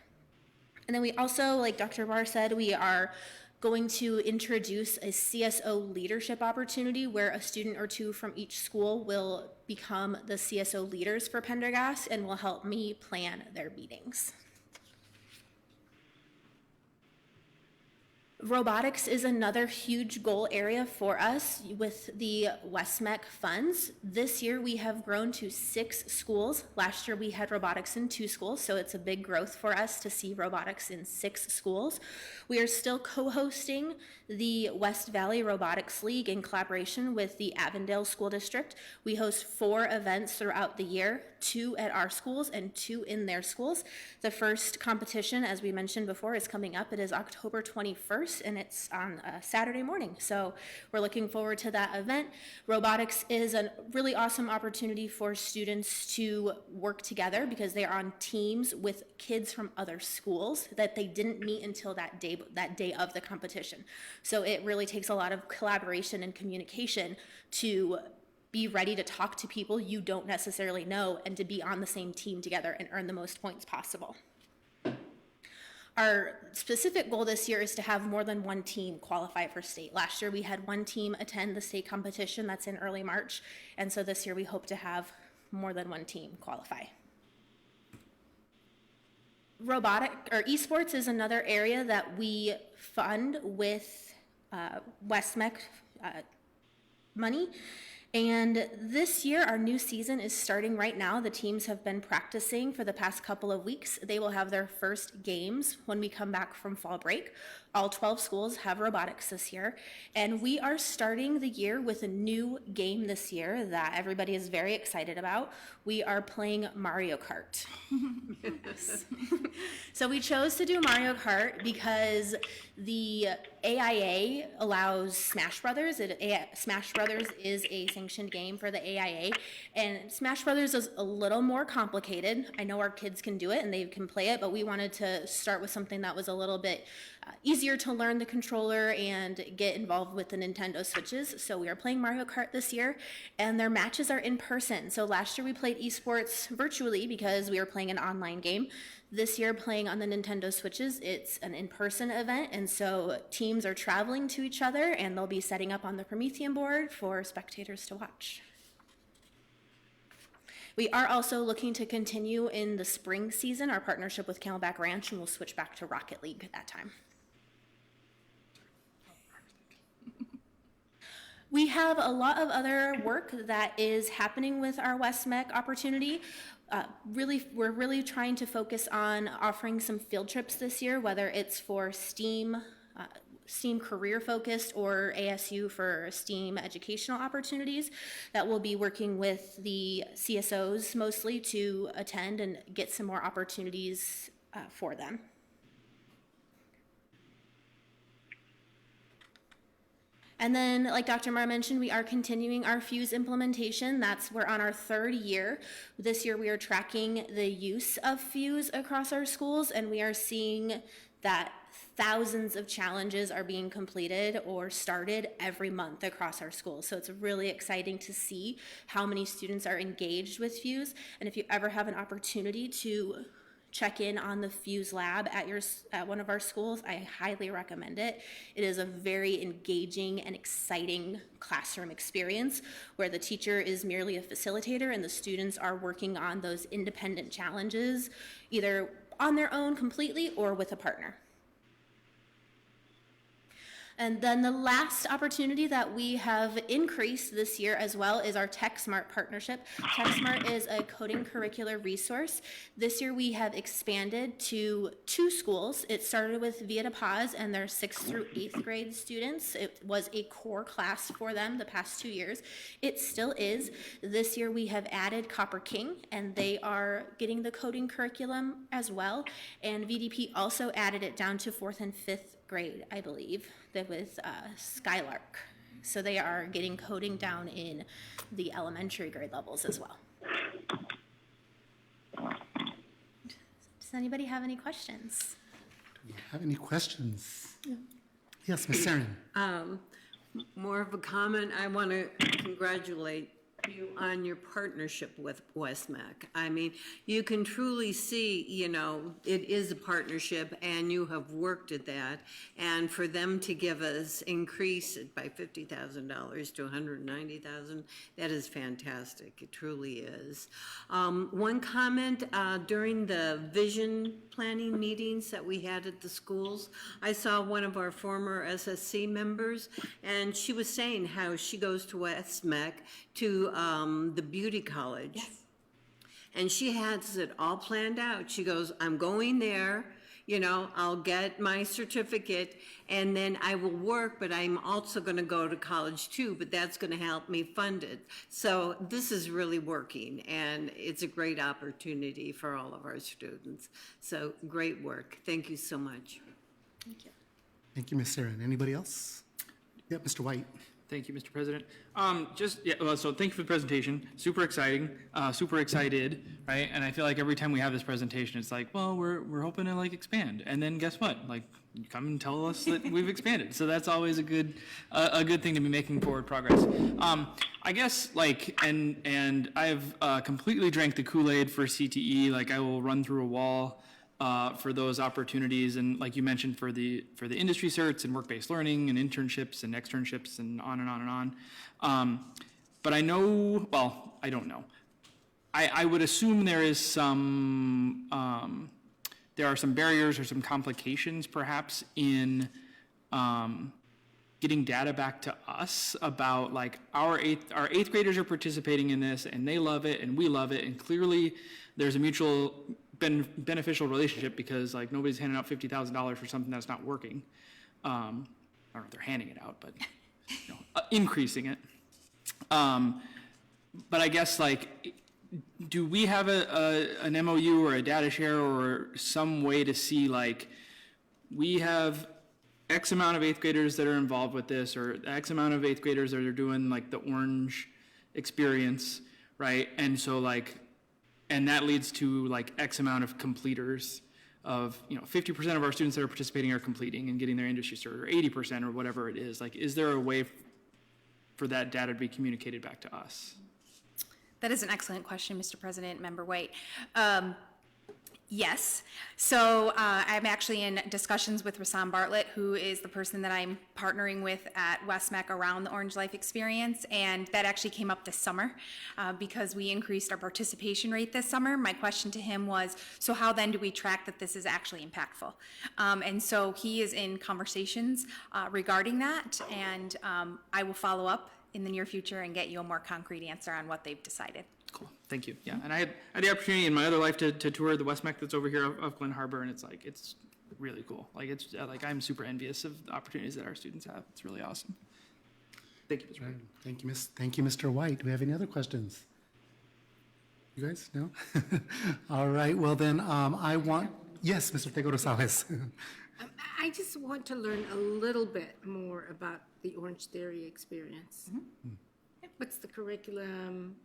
And then we also, like Dr. Barr said, we are going to introduce a CSO leadership opportunity where a student or two from each school will become the CSO leaders for Pendergast and will help me plan their meetings. Robotics is another huge goal area for us with the WestMech funds. This year we have grown to 6 schools. Last year we had robotics in 2 schools, so it's a big growth for us to see robotics in 6 schools. We are still co-hosting the West Valley Robotics League in collaboration with the Avondale School District. We host 4 events throughout the year, 2 at our schools and 2 in their schools. The first competition, as we mentioned before, is coming up. It is October 21st, and it's on a Saturday morning. So we're looking forward to that event. Robotics is a really awesome opportunity for students to work together because they are on teams with kids from other schools that they didn't meet until that day of the competition. So it really takes a lot of collaboration and communication to be ready to talk to people you don't necessarily know and to be on the same team together and earn the most points possible. Our specific goal this year is to have more than 1 team qualify for state. Last year we had 1 team attend the state competition that's in early March, and so this year we hope to have more than 1 team qualify. Esports is another area that we fund with WestMech money. And this year, our new season is starting right now. The teams have been practicing for the past couple of weeks. They will have their first games when we come back from fall break. All 12 schools have robotics this year. And we are starting the year with a new game this year that everybody is very excited about. We are playing Mario Kart. So we chose to do Mario Kart because the AIA allows Smash Brothers. Smash Brothers is a sanctioned game for the AIA, and Smash Brothers is a little more complicated. I know our kids can do it and they can play it, but we wanted to start with something that was a little bit easier to learn the controller and get involved with the Nintendo Switches. So we are playing Mario Kart this year, and their matches are in person. So last year we played esports virtually because we were playing an online game. This year, playing on the Nintendo Switches, it's an in-person event, and so teams are traveling to each other, and they'll be setting up on the Promethean board for spectators to watch. We are also looking to continue in the spring season our partnership with Camelback Ranch, and we'll switch back to Rocket League at that time. We have a lot of other work that is happening with our WestMech opportunity. We're really trying to focus on offering some field trips this year, whether it's for STEAM career focused or ASU for STEAM educational opportunities that we'll be working with the CSOs mostly to attend and get some more opportunities for them. And then, like Dr. Marr mentioned, we are continuing our Fuse implementation. We're on our 3rd year. This year we are tracking the use of Fuse across our schools, and we are seeing that thousands of challenges are being completed or started every month across our schools. So it's really exciting to see how many students are engaged with Fuse. And if you ever have an opportunity to check in on the Fuse lab at one of our schools, I highly recommend it. It is a very engaging and exciting classroom experience where the teacher is merely a facilitator and the students are working on those independent challenges, either on their own completely or with a partner. And then the last opportunity that we have increased this year as well is our TechSmart partnership. TechSmart is a coding curricular resource. This year we have expanded to 2 schools. It started with Via de Paz and their 6th through 8th grade students. It was a core class for them the past 2 years. It still is. This year we have added Copper King, and they are getting the coding curriculum as well. And VDP also added it down to 4th and 5th grade, I believe, with Skylark. So they are getting coding down in the elementary grade levels as well. Does anybody have any questions? Do you have any questions? Yes, Ms. Sarin. More of a comment. I want to congratulate you on your partnership with Westmac. I mean, you can truly see, you know, it is a partnership and you have worked at that. And for them to give us increase it by $50,000 to $190,000, that is fantastic. It truly is. One comment, during the vision planning meetings that we had at the schools, I saw one of our former SSC members, and she was saying how she goes to Westmac to the beauty college. Yes. And she has it all planned out. She goes, I'm going there, you know, I'll get my certificate and then I will work, but I'm also going to go to college too, but that's going to help me fund it. So this is really working and it's a great opportunity for all of our students. So great work. Thank you so much. Thank you. Thank you, Ms. Sarin. Anybody else? Yep, Mr. White. Thank you, Mr. President. So thank you for the presentation. Super exciting, super excited, right? And I feel like every time we have this presentation, it's like, well, we're hoping to like expand. And then guess what? Like, you come and tell us that we've expanded. So that's always a good thing to be making forward progress. I guess like, and I've completely drank the Kool-Aid for CTE. Like I will run through a wall for those opportunities, and like you mentioned, for the industry certs and work-based learning and internships and externships and on and on and on. But I know, well, I don't know. I would assume there is there are some barriers or some complications perhaps in getting data back to us about like our eighth graders are participating in this and they love it and we love it, and clearly there's a mutual beneficial relationship because like nobody's handing out $50,000 for something that's not working. I don't know if they're handing it out, but you know, increasing it. But I guess like, do we have an MOU or a data share or some way to see like we have X amount of eighth graders that are involved with this, or X amount of eighth graders that are doing like the orange experience, right? And so like, and that leads to like X amount of completers of, you know, 50% of our students that are participating are completing and getting their industry cert, or 80% or whatever it is. Like, is there a way for that data to be communicated back to us? That is an excellent question, Mr. President, Member White. Yes. So I'm actually in discussions with Rasan Bartlett, who is the person that I'm partnering with at Westmac around the Orange Life experience. And that actually came up this summer because we increased our participation rate this summer. My question to him was, so how then do we track that this is actually impactful? And so he is in conversations regarding that. And I will follow up in the near future and get you a more concrete answer on what they've decided. Cool, thank you. Yeah, and I had the opportunity in my other life to tour the Westmac that's over here of Glen Harbor, and it's like, it's really cool. Like it's like, I'm super envious of the opportunities that our students have. It's really awesome. Thank you, Mr. White. Thank you, Mr. White. Do we have any other questions? You guys, no? All right, well then, yes, Mr. Tego Rosales. I just want to learn a little bit more about the Orange Theory experience. Mm-hmm. What's the curriculum?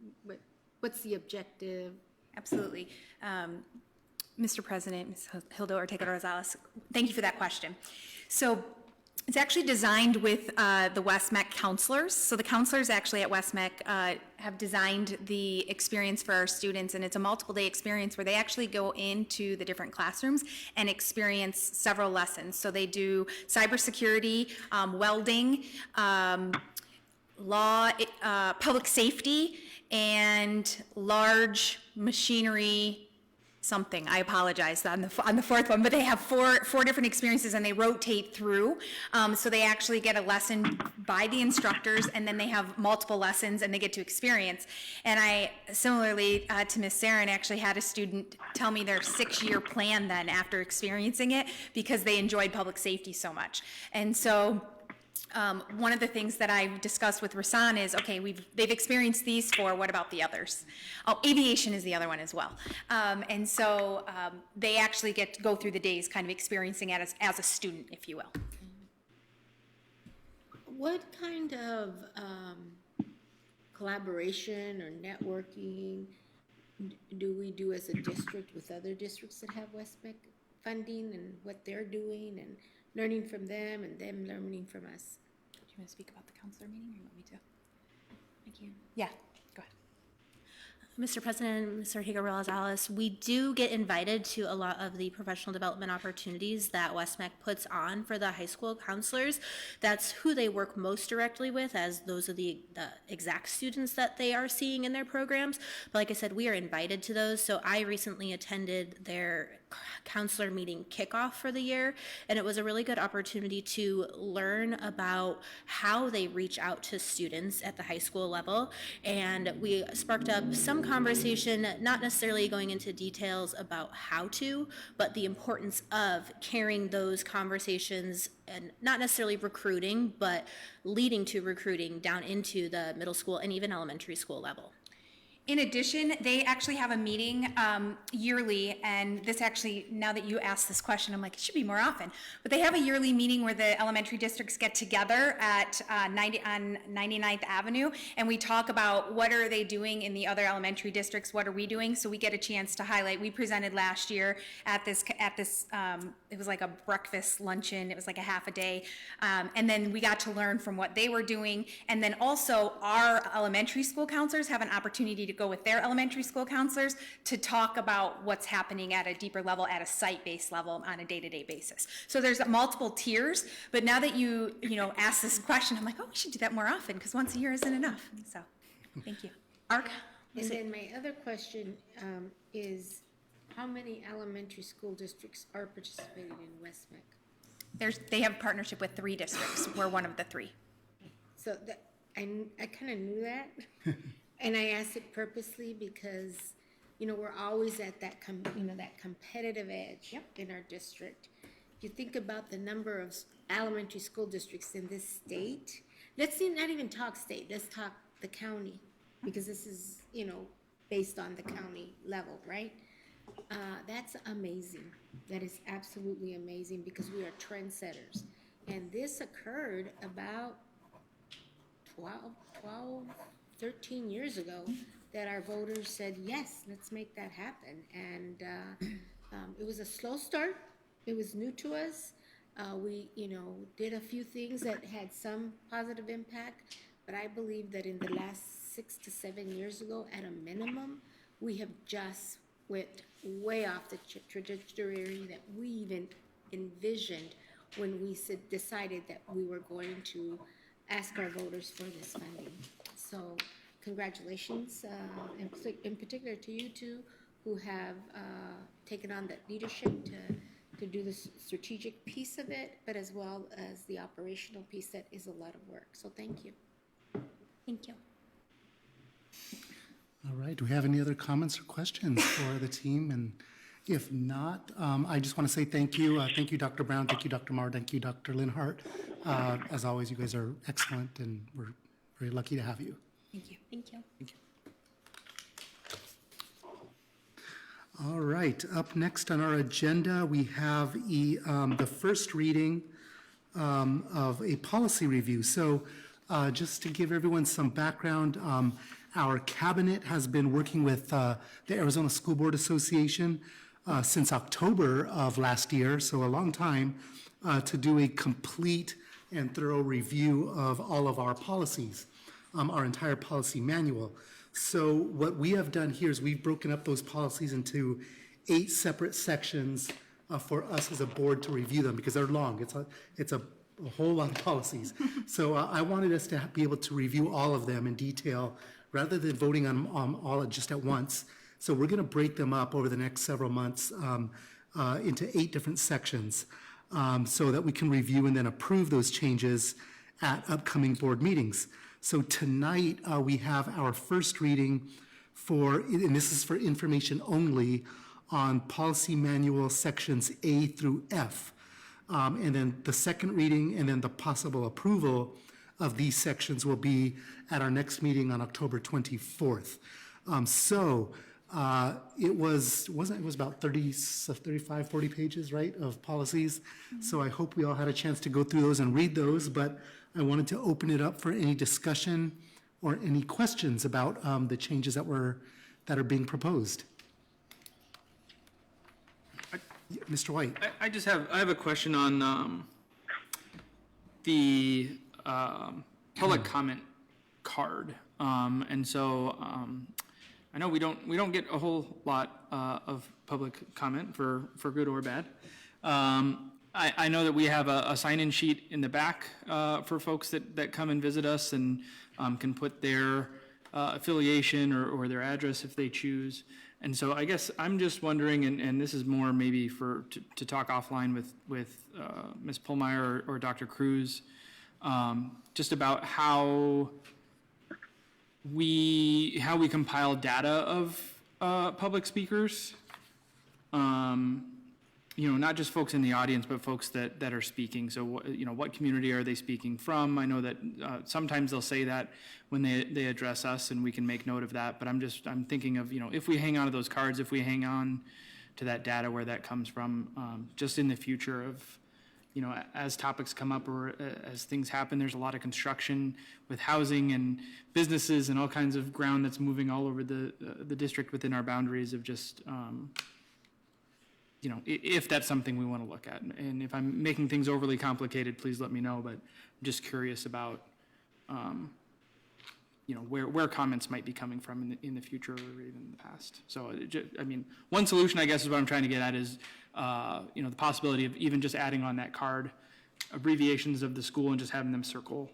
What's the objective? Absolutely. Mr. President, Ms. Hilda Ortega-Rosales, thank you for that question. So it's actually designed with the Westmac counselors. So the counselors actually at Westmac have designed the experience for our students, and it's a multiple day experience where they actually go into the different classrooms and experience several lessons. So they do cybersecurity, welding, law, public safety, and large machinery something. I apologize on the fourth one, but they have four different experiences and they rotate through. So they actually get a lesson by the instructors, and then they have multiple lessons and they get to experience. And I, similarly to Ms. Sarin, actually had a student tell me their 6-year plan then after experiencing it because they enjoyed public safety so much. And so one of the things that I've discussed with Rasan is, okay, they've experienced these four, what about the others? Oh, aviation is the other one as well. And so they actually get to go through the days kind of experiencing it as a student, if you will. What kind of collaboration or networking do we do as a district with other districts that have WestMec funding and what they're doing and learning from them and them learning from us? Do you want to speak about the counselor meeting or you want me to? I can. Yeah, go ahead. Mr. President, Mr. Higa-Rosales, we do get invited to a lot of the professional development opportunities that WestMec puts on for the high school counselors. That's who they work most directly with, as those are the exact students that they are seeing in their programs. But like I said, we are invited to those. So I recently attended their counselor meeting kickoff for the year, and it was a really good opportunity to learn about how they reach out to students at the high school level. And we sparked up some conversation, not necessarily going into details about how to, but the importance of carrying those conversations and not necessarily recruiting, but leading to recruiting down into the middle school and even elementary school level. In addition, they actually have a meeting yearly, and this actually, now that you asked this question, I'm like, it should be more often. But they have a yearly meeting where the elementary districts get together at on 99th Avenue, and we talk about what are they doing in the other elementary districts, what are we doing, so we get a chance to highlight. We presented last year at this it was like a breakfast luncheon, it was like a half a day, and then we got to learn from what they were doing, and then also our elementary school counselors have an opportunity to go with their elementary school counselors to talk about what's happening at a deeper level, at a site-based level on a day-to-day basis. So there's multiple tiers, but now that you asked this question, I'm like, oh, we should do that more often because once a year isn't enough. So, thank you. Ark? And then my other question is, how many elementary school districts are participating in WestMec? They have a partnership with 3 districts. We're one of the 3. So that, I kind of knew that. And I asked it purposely because, we're always at that that competitive edge in our district. If you think about the number of elementary school districts in this state, let's not even talk state, let's talk the county, because this is, based on the county level, right? That's amazing. That is absolutely amazing because we are trendsetters. And this occurred about 13 years ago that our voters said, yes, let's make that happen. And it was a slow start. It was new to us. We, did a few things that had some positive impact, but I believe that in the last 6 to 7 years ago, at a minimum, we have just went way off the trajectory that we even envisioned when we decided that we were going to ask our voters for this funding. So congratulations, in particular to you two who have taken on that leadership to do the strategic piece of it, but as well as the operational piece that is a lot of work. So thank you. Thank you. All right, do we have any other comments or questions for the team? And if not, I just want to say thank you. Thank you, Dr. Brown. Thank you, Dr. Marr. Thank you, Dr. Linhart. As always, you guys are excellent, and we're very lucky to have you. Thank you. Thank you. Thank you. All right, up next on our agenda, we have the first reading of a policy review. So just to give everyone some background, our cabinet has been working with the Arizona School Board Association since October of last year, so a long time, to do a complete and thorough review of all of our policies, our entire policy manual. So what we have done here is we've broken up those policies into 8 separate sections for us as a board to review them because they're long. It's a whole lot of policies. So I wanted us to be able to review all of them in detail rather than voting on all just at once. So we're going to break them up over the next several months into 8 different sections so that we can review and then approve those changes at upcoming board meetings. So tonight we have our first reading and this is for information only, on policy manual sections A through F. And then the second reading and then the possible approval of these sections will be at our next meeting on October 24th. It was about 35, 40 pages, right, of policies. Mm-hmm. So I hope we all had a chance to go through those and read those, but I wanted to open it up for any discussion or any questions about the changes that we're that are being proposed. Mr. White? I have a question on the public comment card. And so I know we don't get a whole lot of public comment for good or bad. I know that we have a sign-in sheet in the back for folks that come and visit us and can put their affiliation or their address if they choose. And so I guess I'm just wondering, and this is more maybe to talk offline with Ms. Pullmeyer or Dr. Cruz, just about how we compile data of public speakers. Not just folks in the audience, but folks that are speaking. So, what community are they speaking from? I know that sometimes they'll say that when they address us, and we can make note of that. But I'm thinking of, if we hang on to those cards, if we hang on to that data, where that comes from, just in the future of, as topics come up or as things happen. There's a lot of construction with housing and businesses and all kinds of ground that's moving all over the district within our boundaries of just. If that's something we want to look at. And if I'm making things overly complicated, please let me know, but I'm just curious about, where comments might be coming from in the future or even in the past. So, one solution, I guess, is what I'm trying to get at is, the possibility of even just adding on that card abbreviations of the school and just having them circle,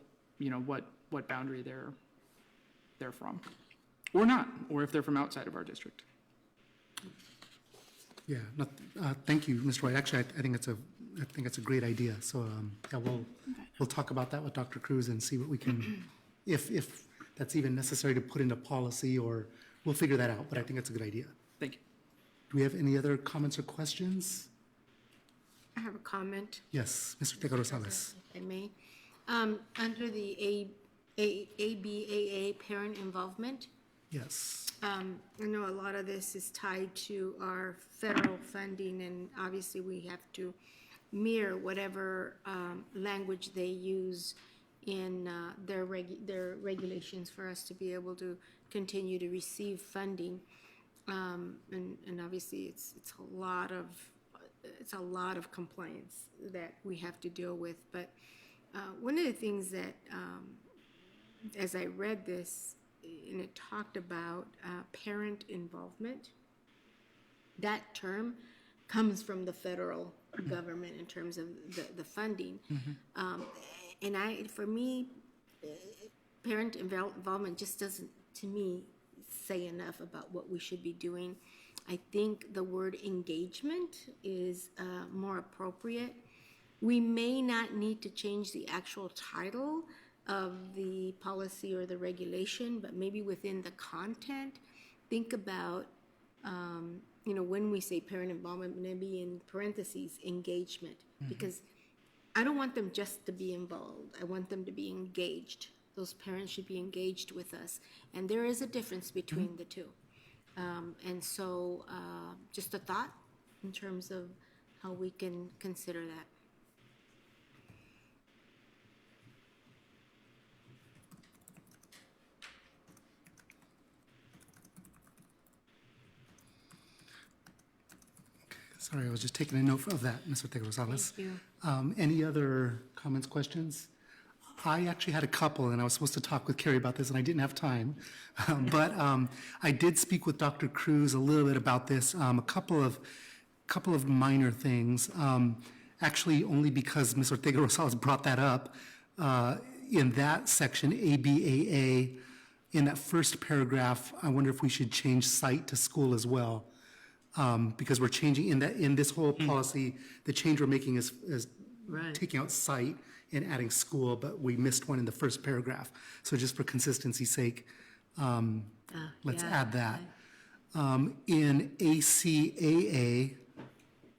what boundary they're from. Or not, or if they're from outside of our district. Yeah, thank you, Mr. White. Actually, I think it's a great idea. So we'll talk about that with Dr. Cruz and see what we can, if that's even necessary to put into policy, or we'll figure that out. But I think it's a good idea. Thank you. Do we have any other comments or questions? I have a comment. Yes, Mr. Teca Rosales. If I may. Under the ABAA parent involvement, Yes. I know a lot of this is tied to our federal funding, and obviously we have to mirror whatever language they use in their regulations for us to be able to continue to receive funding. And obviously it's a lot of compliance that we have to deal with. But one of the things that, as I read this, and it talked about parent involvement. That term comes from the federal government in terms of the funding. And for me, parent involvement just doesn't, to me, say enough about what we should be doing. I think the word engagement is more appropriate. We may not need to change the actual title of the policy or the regulation, but maybe within the content, think about, when we say parent involvement, maybe in parentheses, engagement, because I don't want them just to be involved. I want them to be engaged. Those parents should be engaged with us. And there is a difference between the two. And so just a thought in terms of how we can consider that. Sorry, I was just taking a note of that, Mr. Teca Rosales. Thank you. Any other comments, questions? I actually had a couple, and I was supposed to talk with Carrie about this, and I didn't have time. But I did speak with Dr. Cruz a little bit about this, a couple of minor things. Actually, only because Ms. Ortega Rosales brought that up. In that section, ABAA, in that first paragraph, I wonder if we should change site to school as well. Because we're changing in this whole policy, the change we're making is taking out site and adding school, but we missed one in the first paragraph. So just for consistency's sake, let's add that. In ACAA,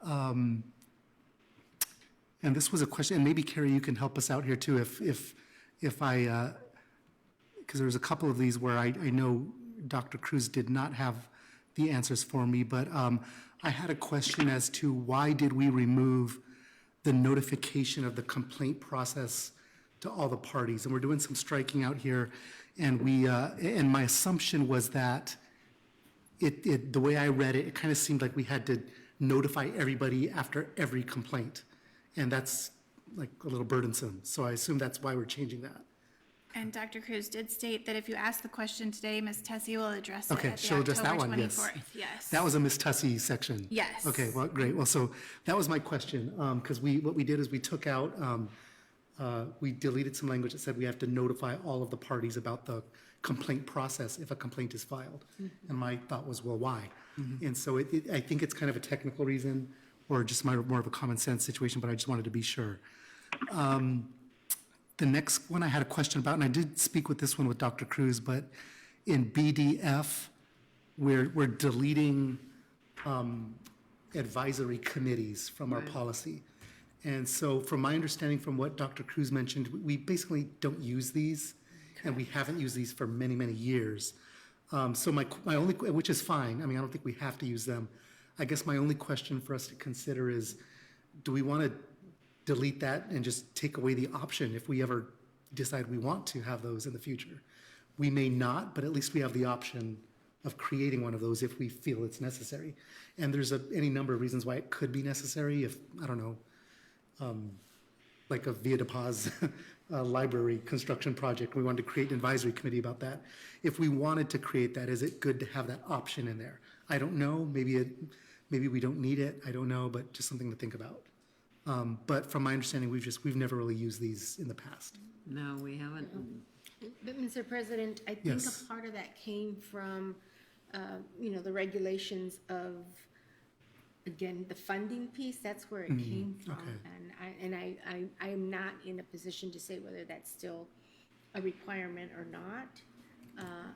and this was a question, and maybe Carrie, you can help us out here too, if I, because there's a couple of these where I know Dr. Cruz did not have the answers for me, but I had a question as to why did we remove the notification of the complaint process to all the parties? And we're doing some striking out here, and and my assumption was that the way I read it, it kind of seemed like we had to notify everybody after every complaint. And that's like a little burdensome. So I assume that's why we're changing that. And Dr. Cruz did state that if you ask the question today, Ms. Tessie will address it Okay, at the she'll address that October one, yes. 24th. Yes. That was a Miss Tussey section. Yes. Okay, well, great. Well, so that was my question, because what we did is we took out, we deleted some language that said we have to notify all of the parties about the complaint process if a complaint is filed. And my thought was, well, why? And so I think it's kind of a technical reason or just more of a common sense situation, but I just wanted to be sure. The next one I had a question about, and I did speak with this one with Dr. Cruz, but in BDF, we're deleting advisory committees from our policy. And so from my understanding from what Dr. Cruz mentioned, we basically don't use these, and we haven't used these for many, many years. So my only, which is fine, I mean, I don't think we have to use them. I guess my only question for us to consider is, do we want to delete that and just take away the option if we ever decide we want to have those in the future? We may not, but at least we have the option of creating one of those if we feel it's necessary. And there's any number of reasons why it could be necessary if, I don't know, like a Via de Paz library construction project, we wanted to create an advisory committee about that. If we wanted to create that, is it good to have that option in there? I don't know, maybe we don't need it, I don't know, but just something to think about. But from my understanding, we've never really used these in the past. No, we haven't. But, Mr. President, I think Yes. a part of that came from, the regulations of, again, the funding piece, that's where it came from. Okay. And I am not in a position to say whether that's still a requirement or not.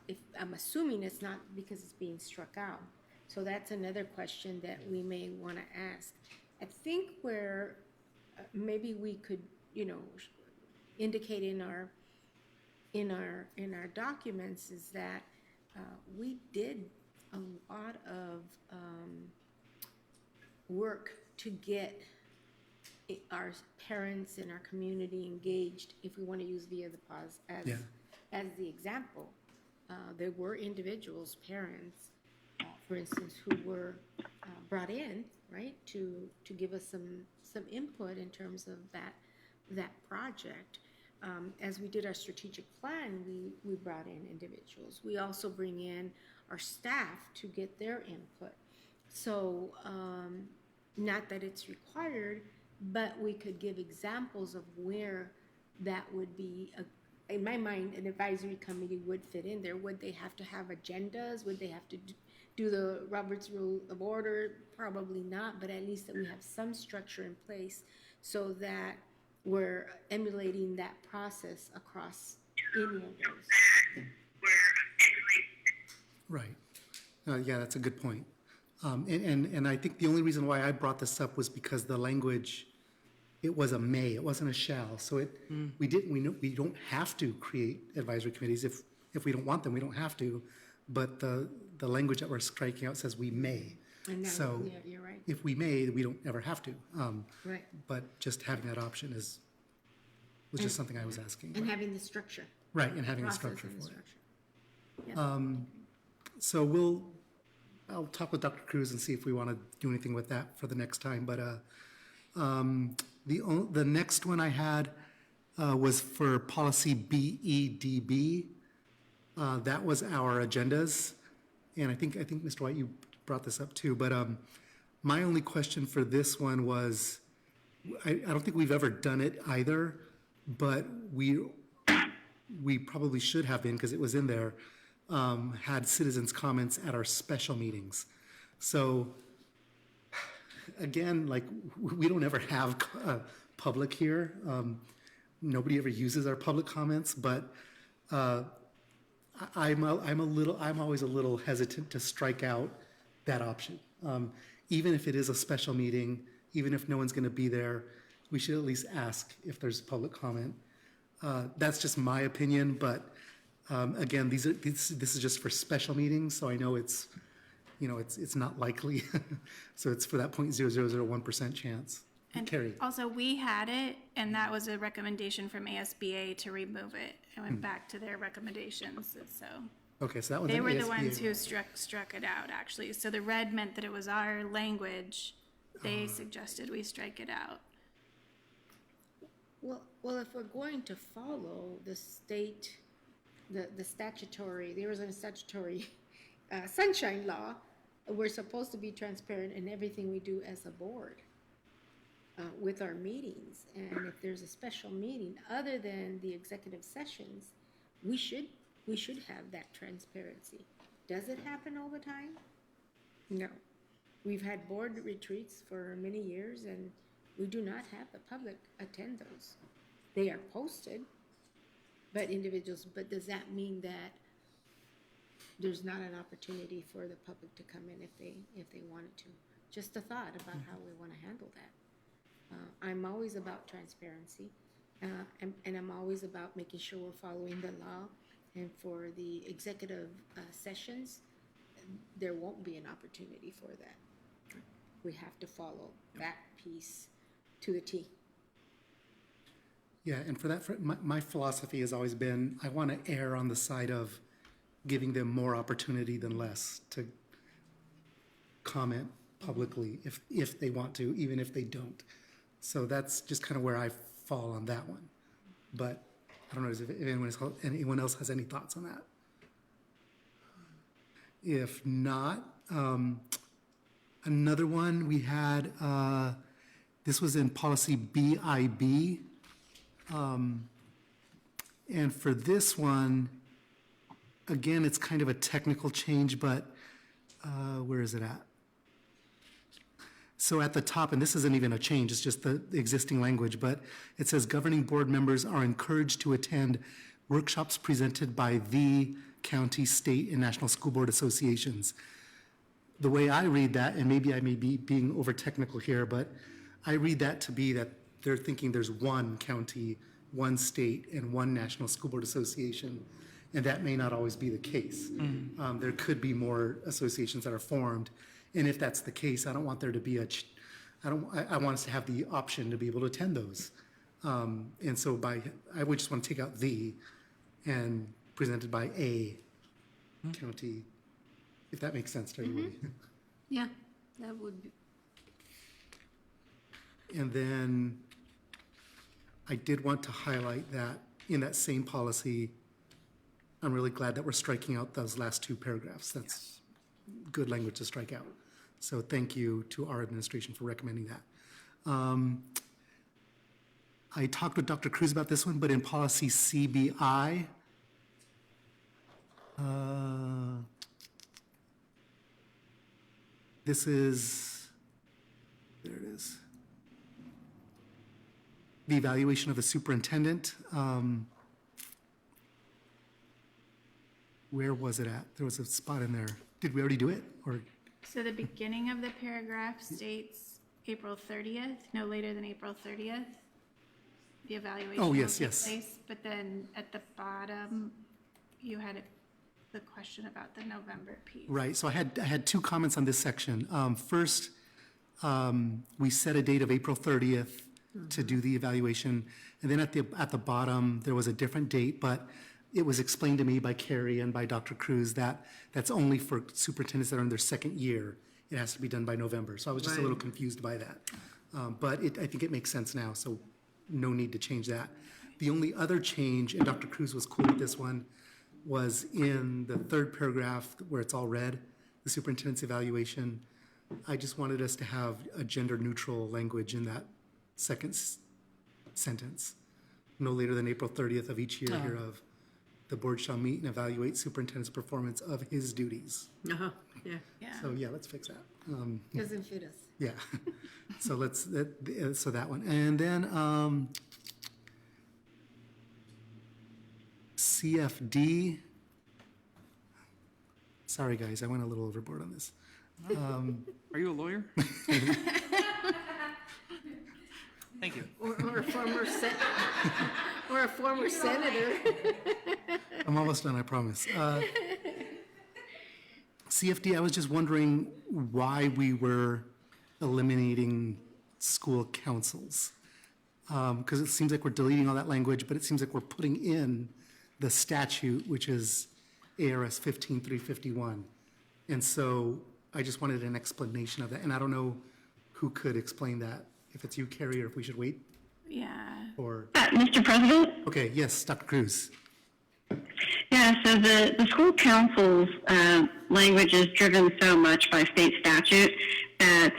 If, I'm assuming it's not because it's being struck out. So that's another question that we may want to ask. I think where maybe we could, indicate in our documents is that we did a lot of work to get our parents and our community engaged, if we want to use Via de Paz as the example. There were individuals, parents, for instance, who were brought in, right, to give us some input in terms of that project. As we did our strategic plan, we brought in individuals. We also bring in our staff to get their input. So not that it's required, but we could give examples of where that would be, in my mind, an advisory committee would fit in there. Would they have to have agendas? Would they have to do the Robert's Rule of Order? Probably not, but at least that we have some structure in place so that we're emulating that process across any of those. Right. Yeah, that's a good point. And I think the only reason why I brought this up was because the language, it was a may, it wasn't a shall. So we don't have to create advisory committees. If we don't want them, we don't have to. But the language that we're striking out says we may. And So yeah, you're right. if we may, we don't ever have to. Right. But just having that option was just something I was asking. And having the structure. Right, and having the Process structure and the for it. structure. Yes. So I'll talk with Dr. Cruz and see if we want to do anything with that for the next time. But the next one I had was for policy BEDB. That was our agendas. And I think Mr. White, you brought this up too. But my only question for this one was, I don't think we've ever done it either, but we probably should have been, because it was in there, had citizens' comments at our special meetings. So again, like, we don't ever have public here. Nobody ever uses our public comments, but I'm always a little hesitant to strike out that option. Even if it is a special meeting, even if no one's going to be there, we should at least ask if there's public comment. That's just my opinion, but again, this is just for special meetings, so I know it's not likely. So it's for that 0.0001% chance. And Carrie. also, we had it, and that was a recommendation from ASBA to remove it. It went back to their recommendations, so. Okay, so that one's They an were the ASBA. ones who struck it out, actually. So the red meant that it was our language. They suggested we strike it out. Well, if we're going to follow the state, the statutory, the Arizona statutory sunshine law, we're supposed to be transparent in everything we do as a board with our meetings. And if there's a special meeting other than the executive sessions, we should have that transparency. Does it happen all the time? No. We've had board retreats for many years, and we do not have the public attend those. They are posted, but does that mean that there's not an opportunity for the public to come in if they wanted to? Just a thought about how we want to handle that. I'm always about transparency, and I'm always about making sure we're following the law. And for the executive sessions, there won't be an opportunity for that. We have to follow that piece to the T. Yeah, and for that, my philosophy has always been, I want to err on the side of giving them more opportunity than less to comment publicly if they want to, even if they don't. So that's just kind of where I fall on that one. But I don't know if anyone else has any thoughts on that. If not, another one we had, this was in policy BIB. And for this one, again, it's kind of a technical change, but where is it at? So at the top, and this isn't even a change, it's just the existing language, but it says governing board members are encouraged to attend workshops presented by the county, state, and national school board associations. The way I read that, and maybe I may be being over technical here, but I read that to be that they're thinking there's one county, one state, and one national school board association, and that may not always be the case. There could be more associations that are formed, and if that's the case, I don't want there to be I want us to have the option to be able to attend those. And so I would just want to take out the and presented by a county, if that makes sense to everybody. Yeah, that would be. And then I did want to highlight that in that same policy, I'm really glad that we're striking out those last two paragraphs. That's good language to strike out. So thank you to our administration for recommending that. I talked with Dr. Cruz about this one, but in policy CBI, this is, there it is. The evaluation of the superintendent. Where was it at? There was a spot in there. Did we already do it? Or So the beginning of the paragraph states April 30th, no later than April 30th. The evaluation Oh, will yes, take yes. place. But then at the bottom, you had the question about the November piece. right, so I had two comments on this section. First, we set a date of April 30th to do the evaluation, and then at the bottom there was a different date, but it was explained to me by Carrie and by Dr. Cruz that that's only for superintendents that are in their second year. It has to be done by November, so I was just a little confused by that. But I think it makes sense now, so no need to change that. The only other change, and Dr. Cruz was cool with this one, was in the third paragraph where it's all red, the superintendent's evaluation. I just wanted us to have a gender-neutral language in that second sentence. No later than April 30th of each year hereof, the board shall meet and evaluate superintendent's performance of his duties. Yeah. So yeah, let's fix that. Doesn't fit us. Yeah, so so that one. And then CFD. Sorry, guys, I went a little overboard on this. Are you a lawyer? Thank you. Or a former or a former senator. I'm almost done, I promise. CFD, I was just wondering why we were eliminating school councils. Because it seems like we're deleting all that language, but it seems like we're putting in the statute, which is ARS 15351. And so I just wanted an explanation of that, and I don't know who could explain that, if it's you, Carrie, or if we should wait, Yeah. or, Mr. President? okay, yes, Dr. Cruz. Yeah, so the school council's language is driven so much by state statute that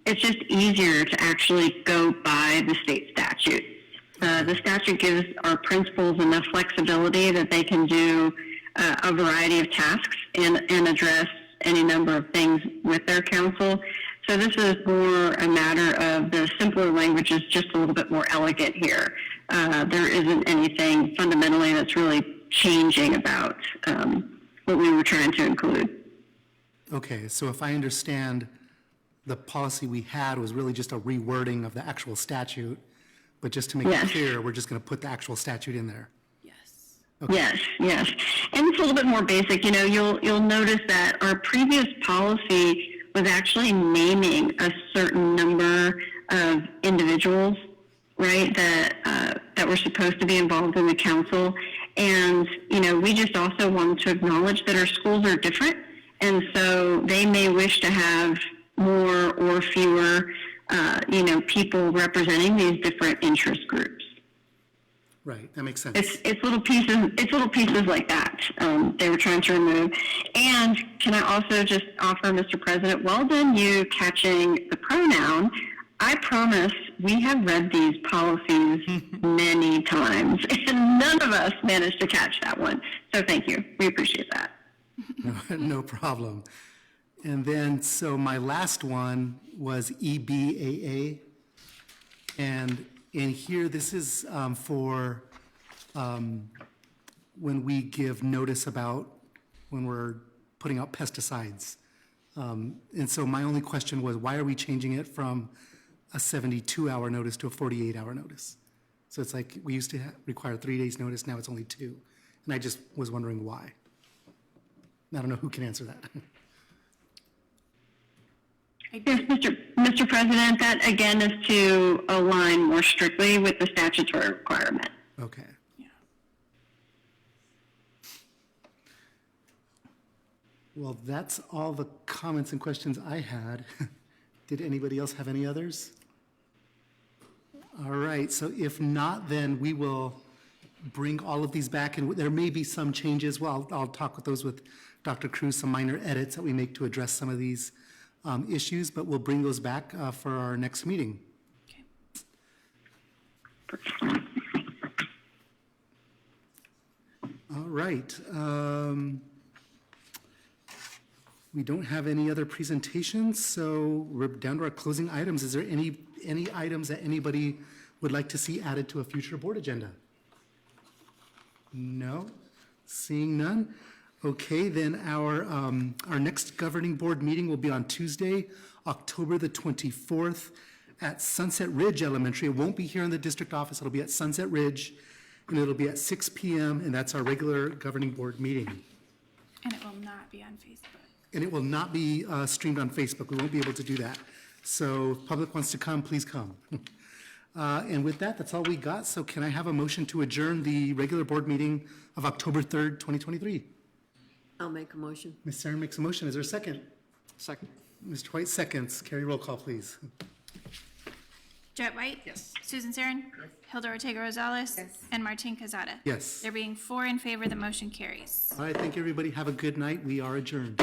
it's just easier to actually go by the state statute. The statute gives our principals enough flexibility that they can do a variety of tasks and address any number of things with their council. So this is more a matter of the simpler language is just a little bit more elegant here. There isn't anything fundamentally that's really changing about what we were trying to include. Okay, so if I understand, the policy we had was really just a rewording of the actual statute, but just to make it clear, we're just going to put the actual statute in there. Okay. Yes. And it's a little bit more basic. You know, you'll notice that our previous policy was actually naming a certain number of individuals, right, that were supposed to be involved in the council. And, you know, we just also wanted to acknowledge that our schools are different. And so they may wish to have more or fewer, people representing these different interest groups. Right, that makes sense. It's little pieces like that they were trying to remove. And can I also just offer, Mr. President, well done you catching the pronoun. I promise we have read these policies many times, and none of us managed to catch that one. So thank you. We appreciate that. No problem. And then, so my last one was EBAA. And in here, this is for when we give notice about when we're putting out pesticides. And so my only question was, why are we changing it from a 72-hour notice to a 48-hour notice? So it's like, we used to require 3 days notice, now it's only 2. And I just was wondering why. I don't know who can answer that. Yes, Mr. President, that again is to align more strictly with the statutory requirement. Okay. Yeah. Well, that's all the comments and questions I had. Did anybody else have any others? All right, so if not, then we will bring all of these back, and there may be some changes. Well, I'll talk with those with Dr. Cruz, some minor edits that we make to address some of these issues, but we'll bring those back for our next meeting. Okay. All right. We don't have any other presentations, so we're down to our closing items. Is there any items that anybody would like to see added to a future board agenda? No? Seeing none? Okay, then our next governing board meeting will be on Tuesday, October the 24th at Sunset Ridge Elementary. It won't be here in the district office. It'll be at Sunset Ridge, and it'll be at 6 p.m., and that's our regular governing board meeting. And it will not be on Facebook. And it will not be streamed on Facebook. We won't be able to do that. So if public wants to come, please come. And with that, that's all we got. So can I have a motion to adjourn the regular board meeting of October 3rd, 2023? I'll make a motion. Ms. Sarin makes a motion. Is there a second? Second. Mr. White seconds. Carrie, roll call, please. Jet White? Yes. Susan Sarin? Hilda Ortega Rosales? Yes. And Martin Cazada? Yes. There being 4 in favor, the motion carries. All right, thank you, everybody. Have a good night. We are adjourned.